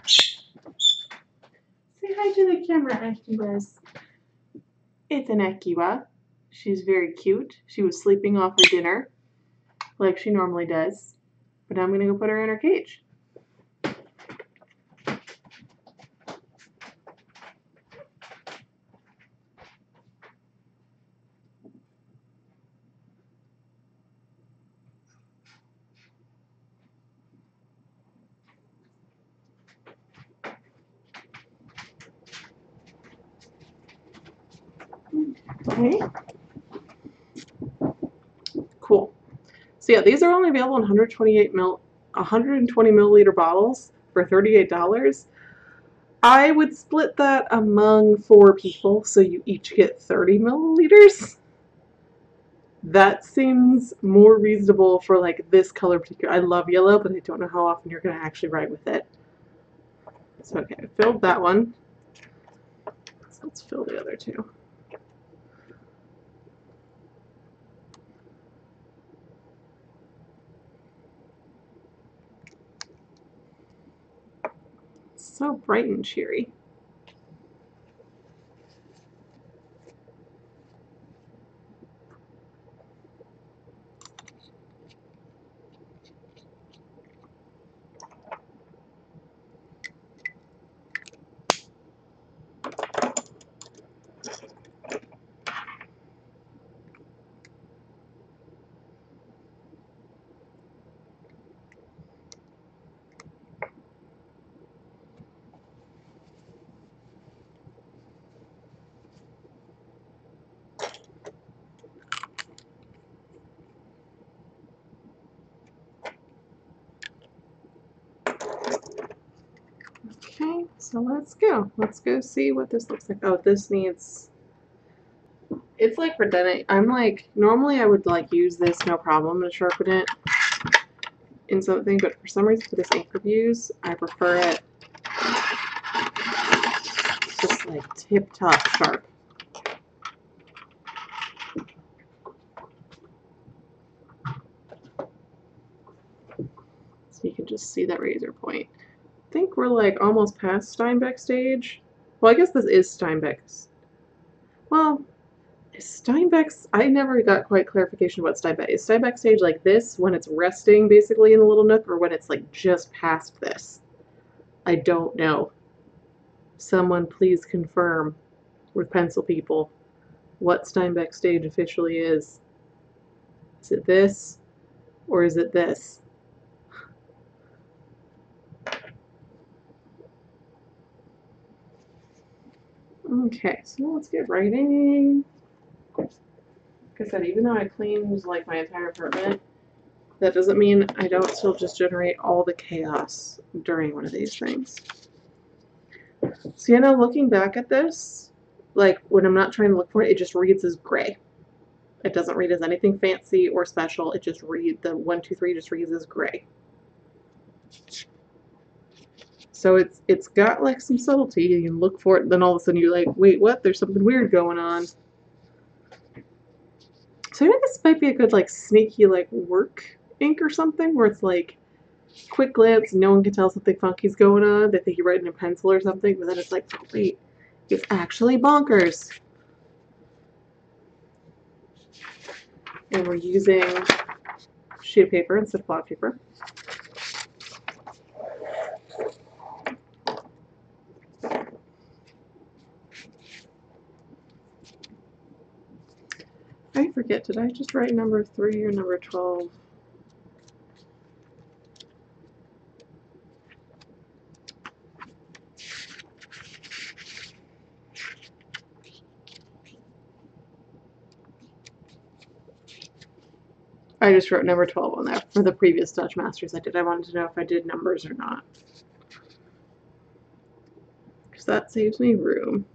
Say hi to the camera, Akiwas. It's an Akiwa. She's very cute. She was sleeping off her dinner, like she normally does. But now I'm going to go put her in her cage. Okay. Cool. So yeah, these are only available in 120 milliliter bottles for $38. I would split that among 4 people, so you each get 30 milliliters. That seems more reasonable for like this color particular. I love yellow, but I don't know how often you're going to actually write with it. So okay, I filled that one. So let's fill the other 2. So bright and cheery. Okay, so let's go. Let's go see what this looks like. Oh, this needs... It's like redundant. I'm like, normally I would like use this no problem to sharpen it in something, but for some reason for this ink reviews, I prefer it just like tip-top sharp. So you can just see that razor point. I think we're like almost past Steinbeck stage. Well, I guess this is Steinbeck's. Well, Steinbeck's, I never got quite clarification about Steinbeck. Is Steinbeck stage like this when it's resting basically in the little nook, or when it's like just past this? I don't know. Someone please confirm with pencil people what Steinbeck stage officially is. Is it this or is it this? Okay, so let's get writing. Like I said, even though I cleaned like my entire apartment, that doesn't mean I don't still just generate all the chaos during one of these things. So you know, looking back at this, like when I'm not trying to look for it, it just reads as gray. It doesn't read as anything fancy or special. It just reads, the 1, 2, 3 just reads as gray. So it's got like some subtlety. You can look for it, and then all of a sudden you're like, wait, what? There's something weird going on. So maybe this might be a good like sneaky like work ink or something, where it's like quick glance, no one can tell something funky's going on. They think you're writing in pencil or something, but then it's like, oh, wait, it's actually bonkers. And we're using sheet of paper instead of block paper. I forget, did I just write number 3 or number 12? I just wrote number 12 on there for the previous Dutch Masters I did. I wanted to know if I did numbers or not, because that saves me room.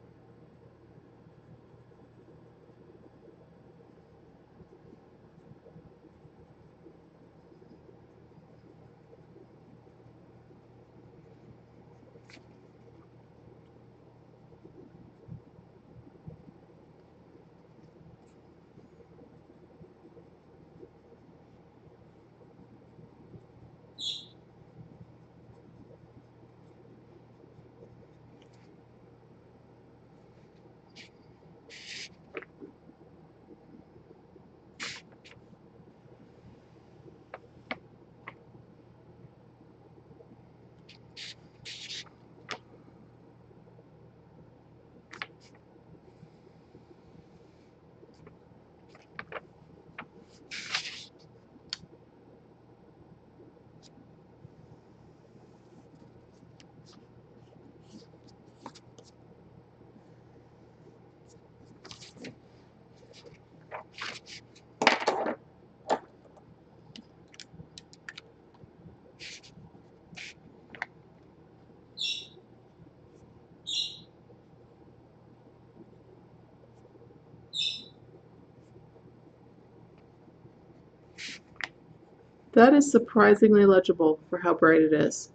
That is surprisingly legible for how bright it is,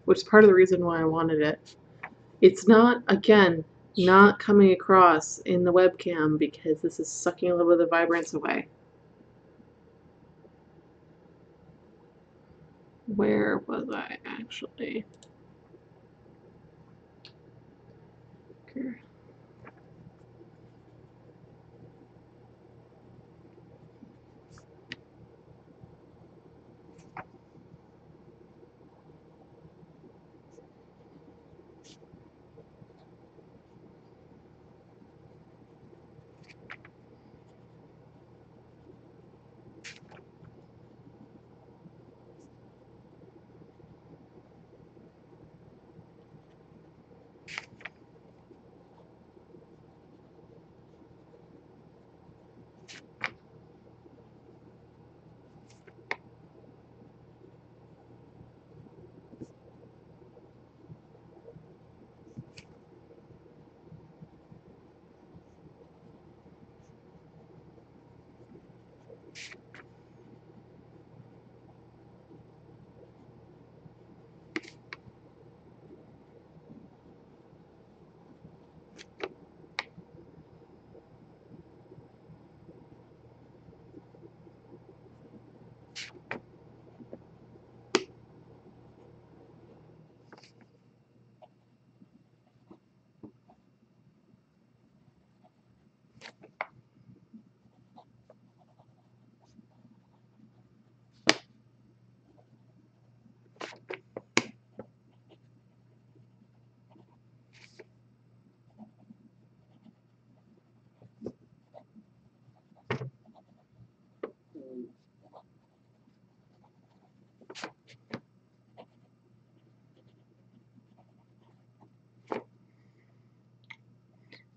which is part of the reason why I wanted it. It's not, again, not coming across in the webcam because this is sucking a little bit of the vibrance away. Where was I actually? Okay.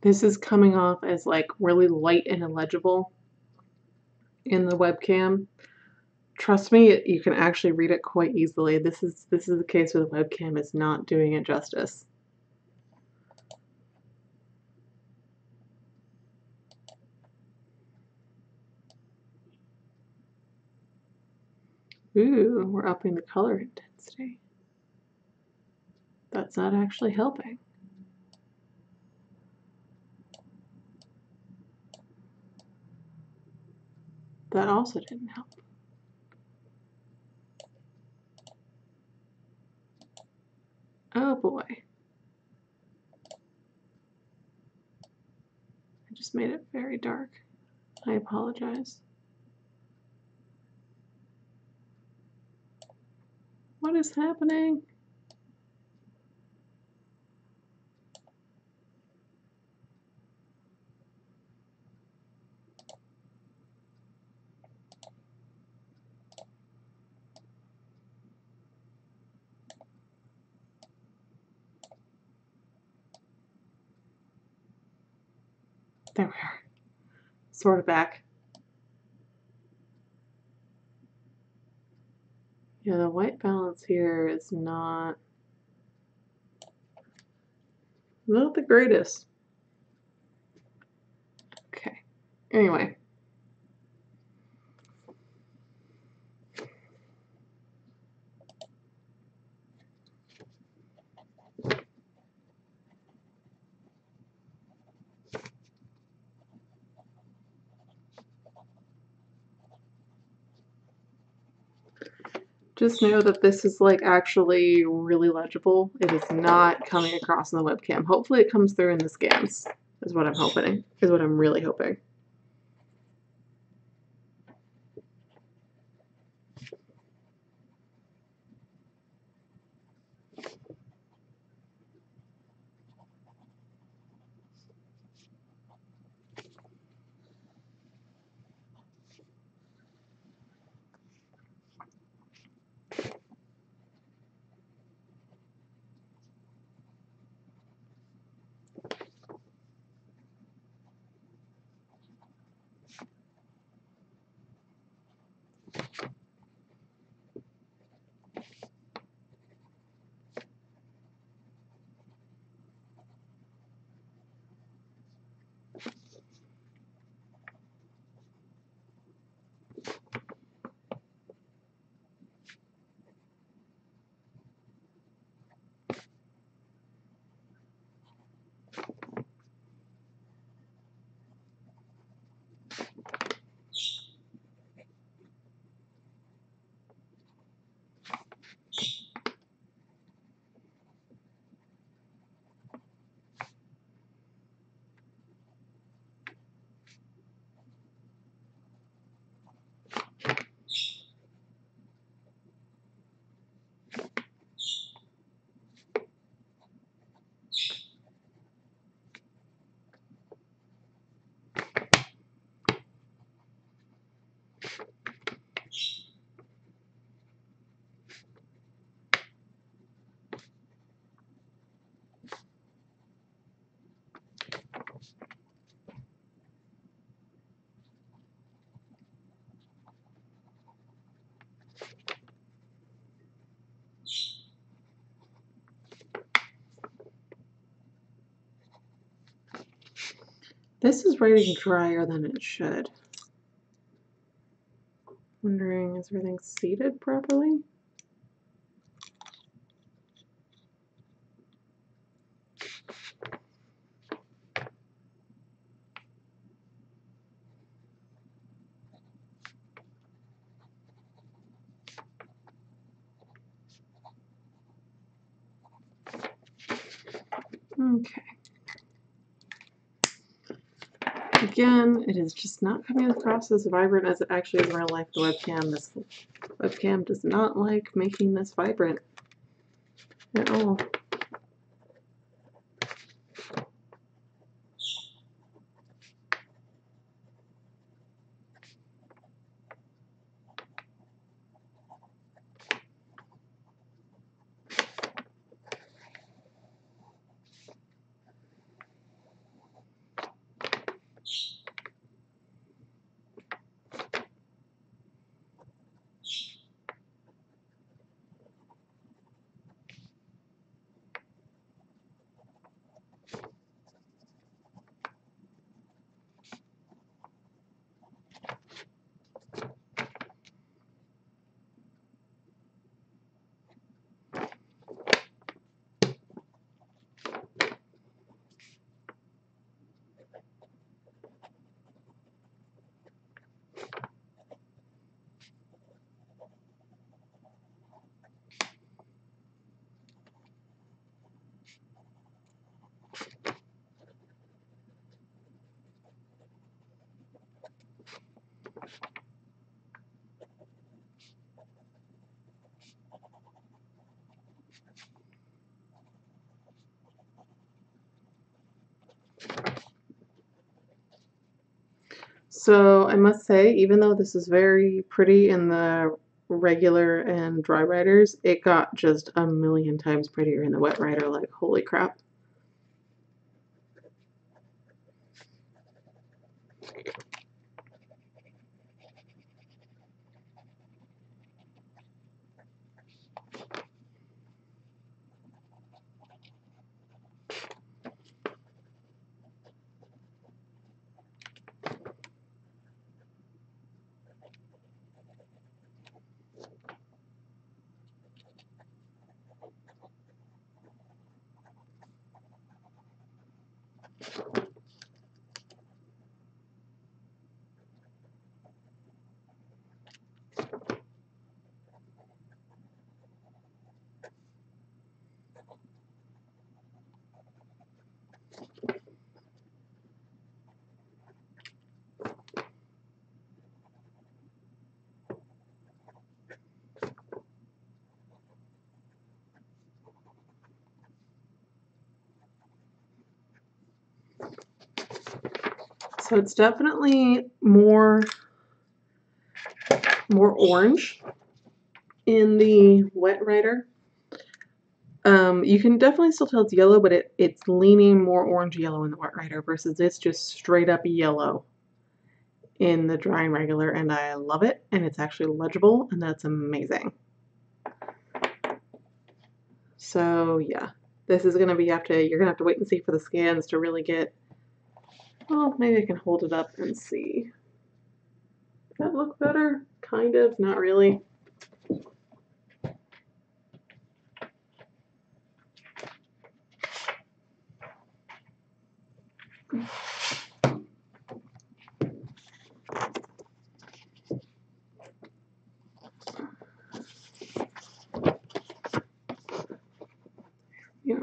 This is coming off as like really light and illegible in the webcam. Trust me, you can actually read it quite easily. This is the case where the webcam is not doing it justice. Ooh, we're upping the color intensity. That's not actually helping. That also didn't help. Oh boy. I just made it very dark. I apologize. What is happening? There we are. Sort of back. Yeah, the white balance here is not the greatest. Okay. Anyway. Just know that this is like actually really legible. It is not coming across in the webcam. Hopefully it comes through in the scans, is what I'm hoping, is what I'm really hoping. This is writing drier than it should. Wondering, is everything seated properly? Okay. Again, it is just not coming across as vibrant as it actually is in real life. The webcam, this webcam does not like making this vibrant at all. So I must say, even though this is very pretty in the regular and dry riders, it got just a million times prettier in the wet rider. Like, holy crap. So it's definitely more orange in the wet rider. You can definitely still tell it's yellow, but it's leaning more orange yellow in the wet rider versus it's just straight up yellow in the dry and regular, and I love it, and it's actually legible, and that's amazing. So yeah, this is gonna be you're gonna have to wait and see for the scans to really get. Well, maybe I can hold it up and see. Does that look better? Kind of, not really. Yeah.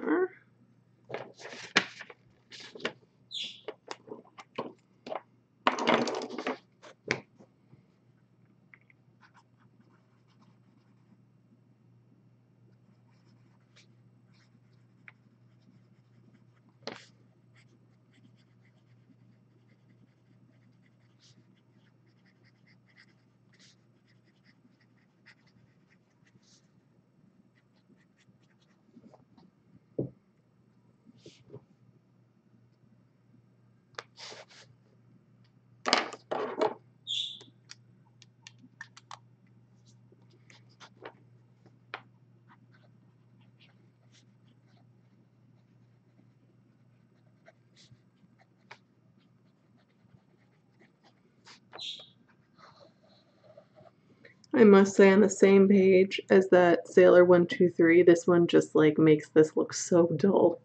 I must say, on the same page as that Sailor 123, this one just like makes this look so dull.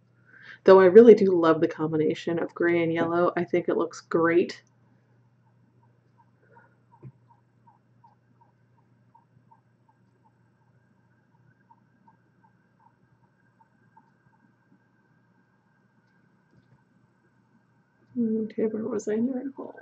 Though I really do love the combination of gray and yellow. I think it looks great. Okay, where was I in the right hole?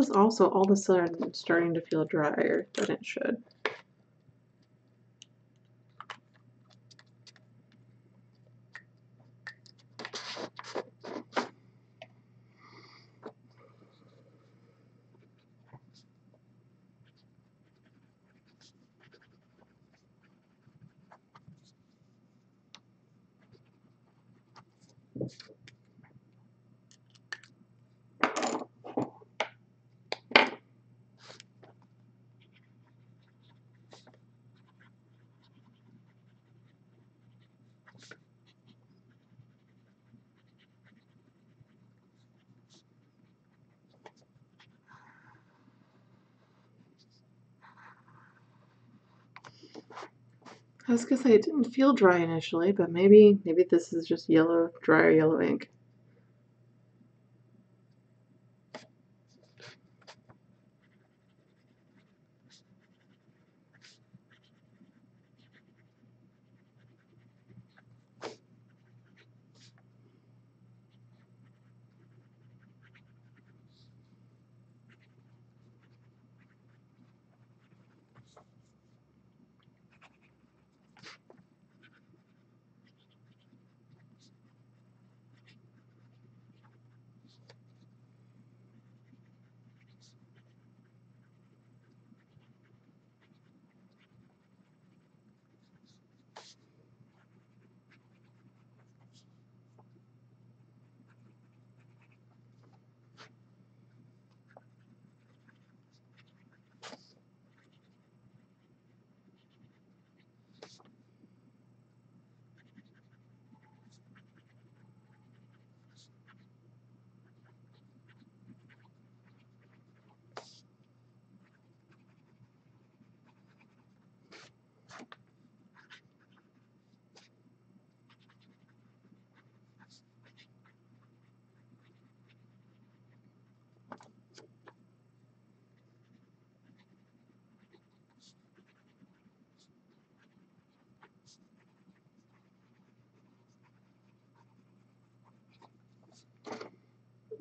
is also all of a sudden starting to feel drier than it should. I was gonna say it didn't feel dry initially, but maybe this is just drier yellow ink.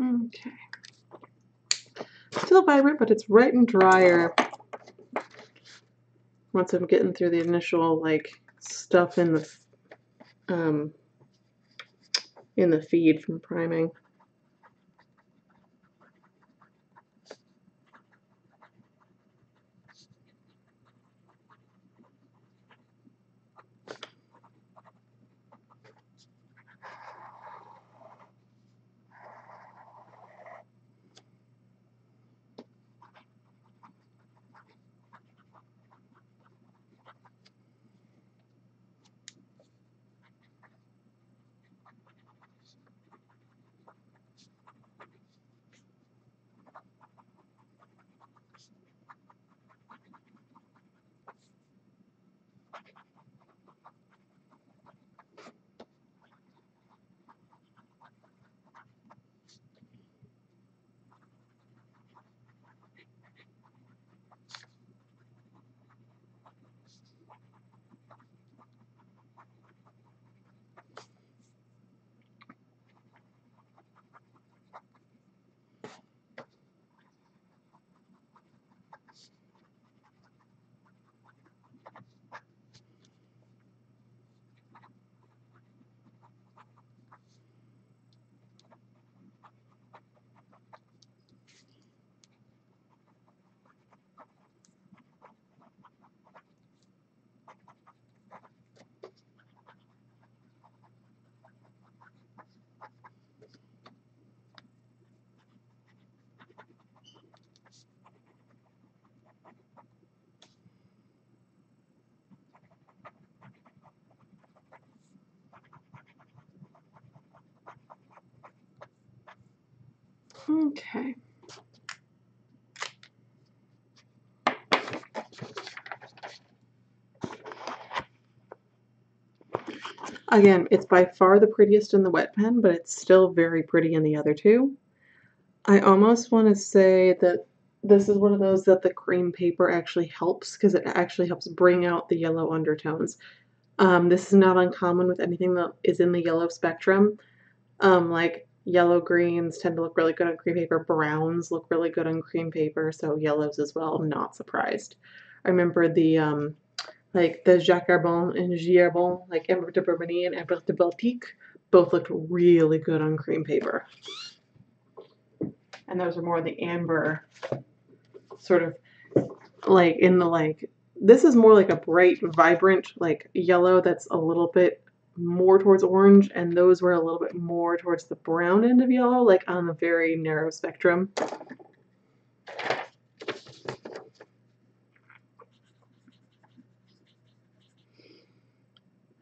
Okay. Still vibrant, but it's right and drier once I'm getting through the initial stuff in the feed from priming. Okay. Again, it's by far the prettiest in the wet pen, but it's still very pretty in the other two. I almost want to say that this is one of those that the cream paper actually helps, because it actually helps bring out the yellow undertones. This is not uncommon with anything that is in the yellow spectrum. Like Yellow greens tend to look really good on cream paper. Browns look really good on cream paper, so yellows as well. I'm not surprised. I remember the like the Jacquardon and Giarbon, like Ambre de Bourbonnais and Ambre de Baltique, both looked really good on cream paper. And those are more the amber sort of like in the like, this is more like a bright, vibrant, like yellow that's a little bit more towards orange, and those were a little bit more towards the brown end of yellow, like on the very narrow spectrum.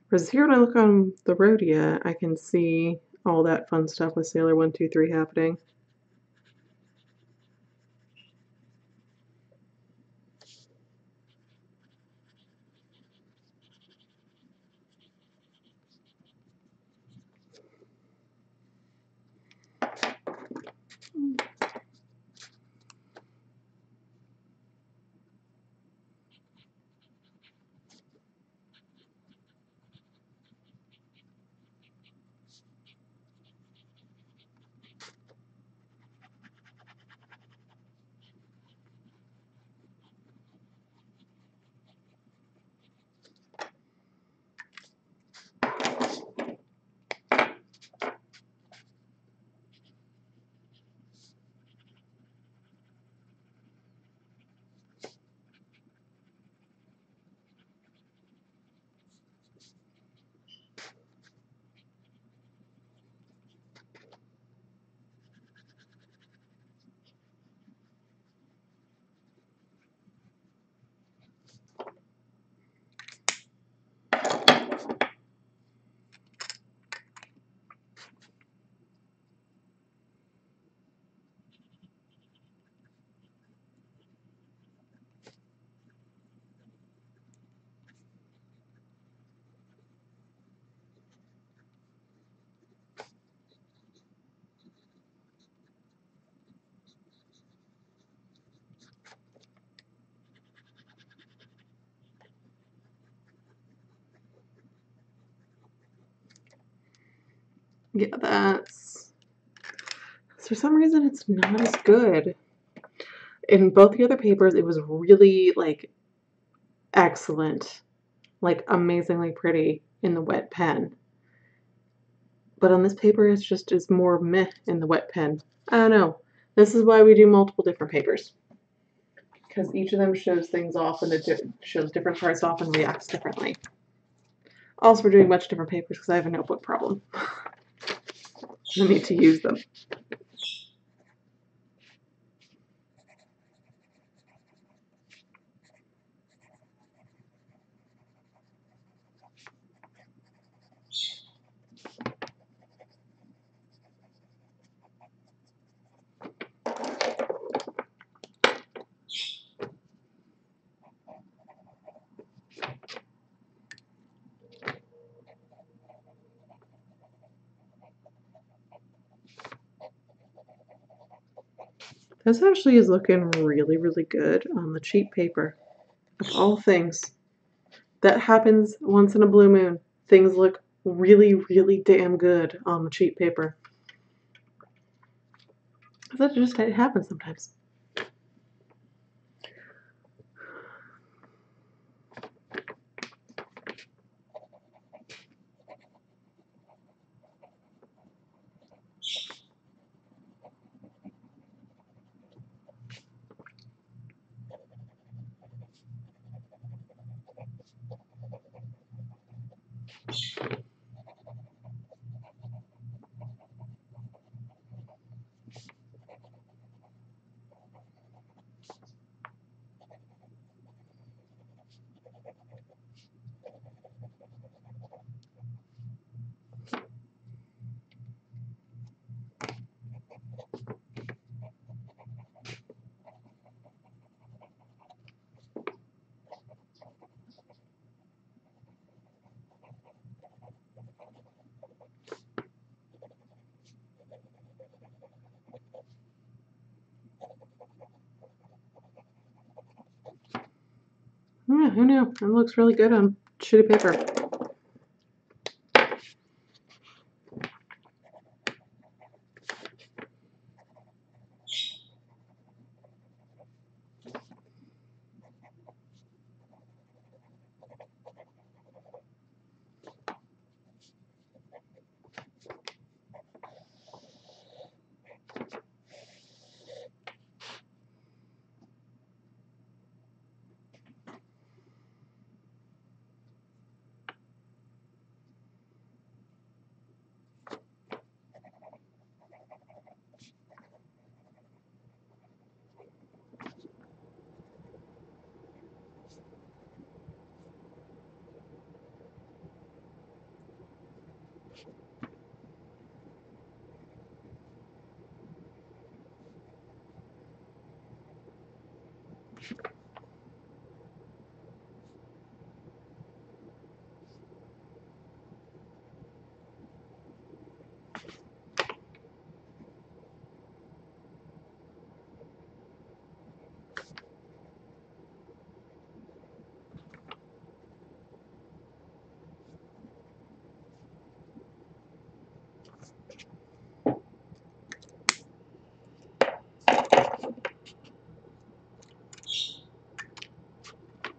Whereas here when I look on the Rhodia, I can see all that fun stuff with Sailor 123 happening. Yeah, that's, for some reason it's not as good. In both the other papers, it was really like excellent, like amazingly pretty in the wet pen. But on this paper, it's just is more meh in the wet pen. I don't know. This is why we do multiple different papers, because each of them shows things off and it shows different parts off and reacts differently. Also, we're doing much different papers because I have a notebook problem. I need to use them. This actually is looking really, really good on the cheap paper. Of all things, that happens once in a blue moon. Things look really, really damn good on the cheap paper. That just happens sometimes. Yeah, who knew? It looks really good on shitty paper.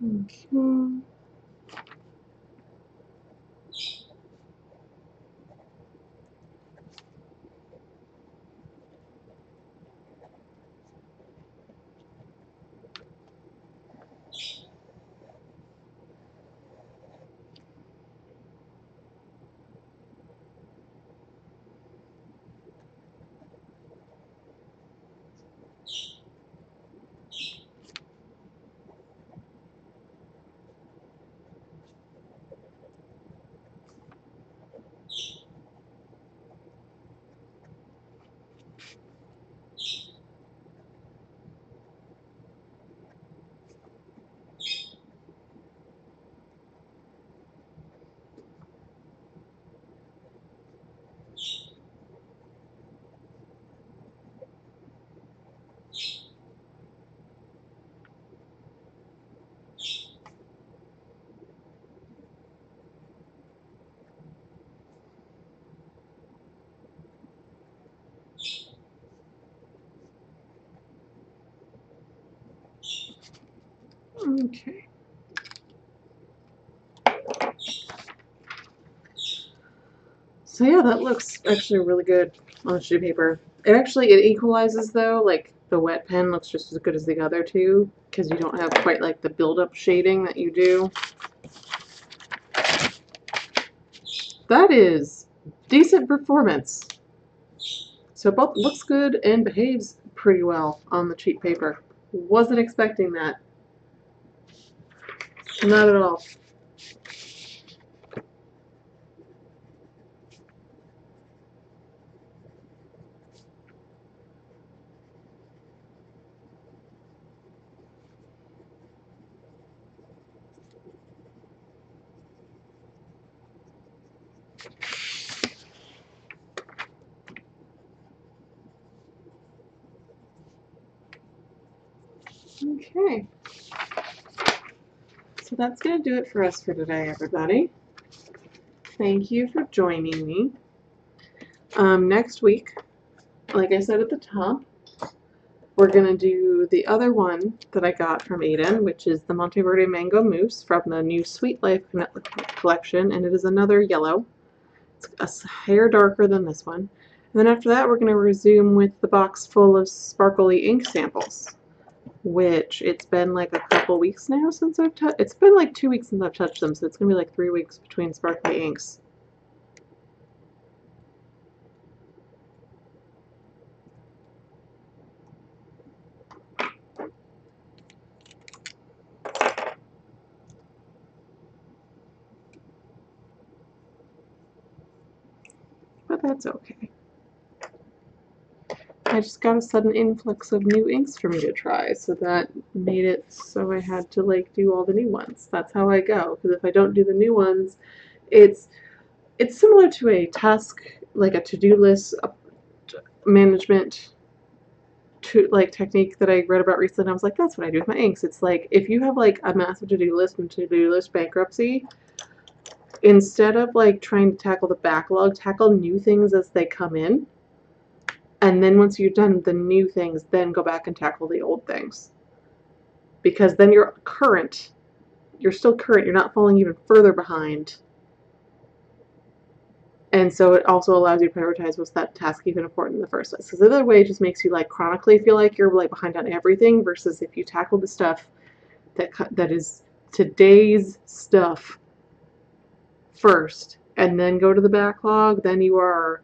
Okay. Okay. So yeah, that looks actually really good on the sheet paper. It equalizes though, like the wet pen looks just as good as the other two because you don't have quite like the build-up shading that you do. That is decent performance. So both looks good and behaves pretty well on the cheap paper. Wasn't expecting that. Not at all. Okay. So that's going to do it for us for today, everybody. Thank you for joining me. Next week, like I said at the top, we're going to do the other one that I got from Aidan, which is the Monteverde Mango Mousse from the new Sweet Life collection, and it is another yellow. It's a hair darker than this one. And then after that, we're going to resume with the box full of sparkly ink samples, which it's been like a couple weeks now since I've touched. It's been like 2 weeks since I've touched them, so it's going to be like 3 weeks between sparkly inks. But that's okay. I just got a sudden influx of new inks for me to try, so that made it so I had to like do all the new ones. That's how I go, because if I don't do the new ones, it's similar to a task, like a to-do list management technique that I read about recently. I was like, that's what I do with my inks. It's like if you have like a massive to-do list and to-do list bankruptcy, instead of like trying to tackle the backlog, tackle new things as they come in. And then once you've done the new things, then go back and tackle the old things. Because then you're current. You're still current. You're not falling even further behind. And so it also allows you to prioritize what's that task even important in the first place. Because the other way it just makes you like chronically feel like you're like behind on everything, versus if you tackle the stuff that is today's stuff first and then go to the backlog, then you are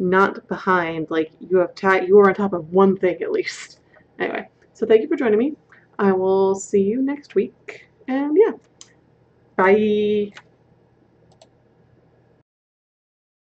not behind. Like you are on top of one thing at least. Anyway, so thank you for joining me. I will see you next week. And yeah, bye.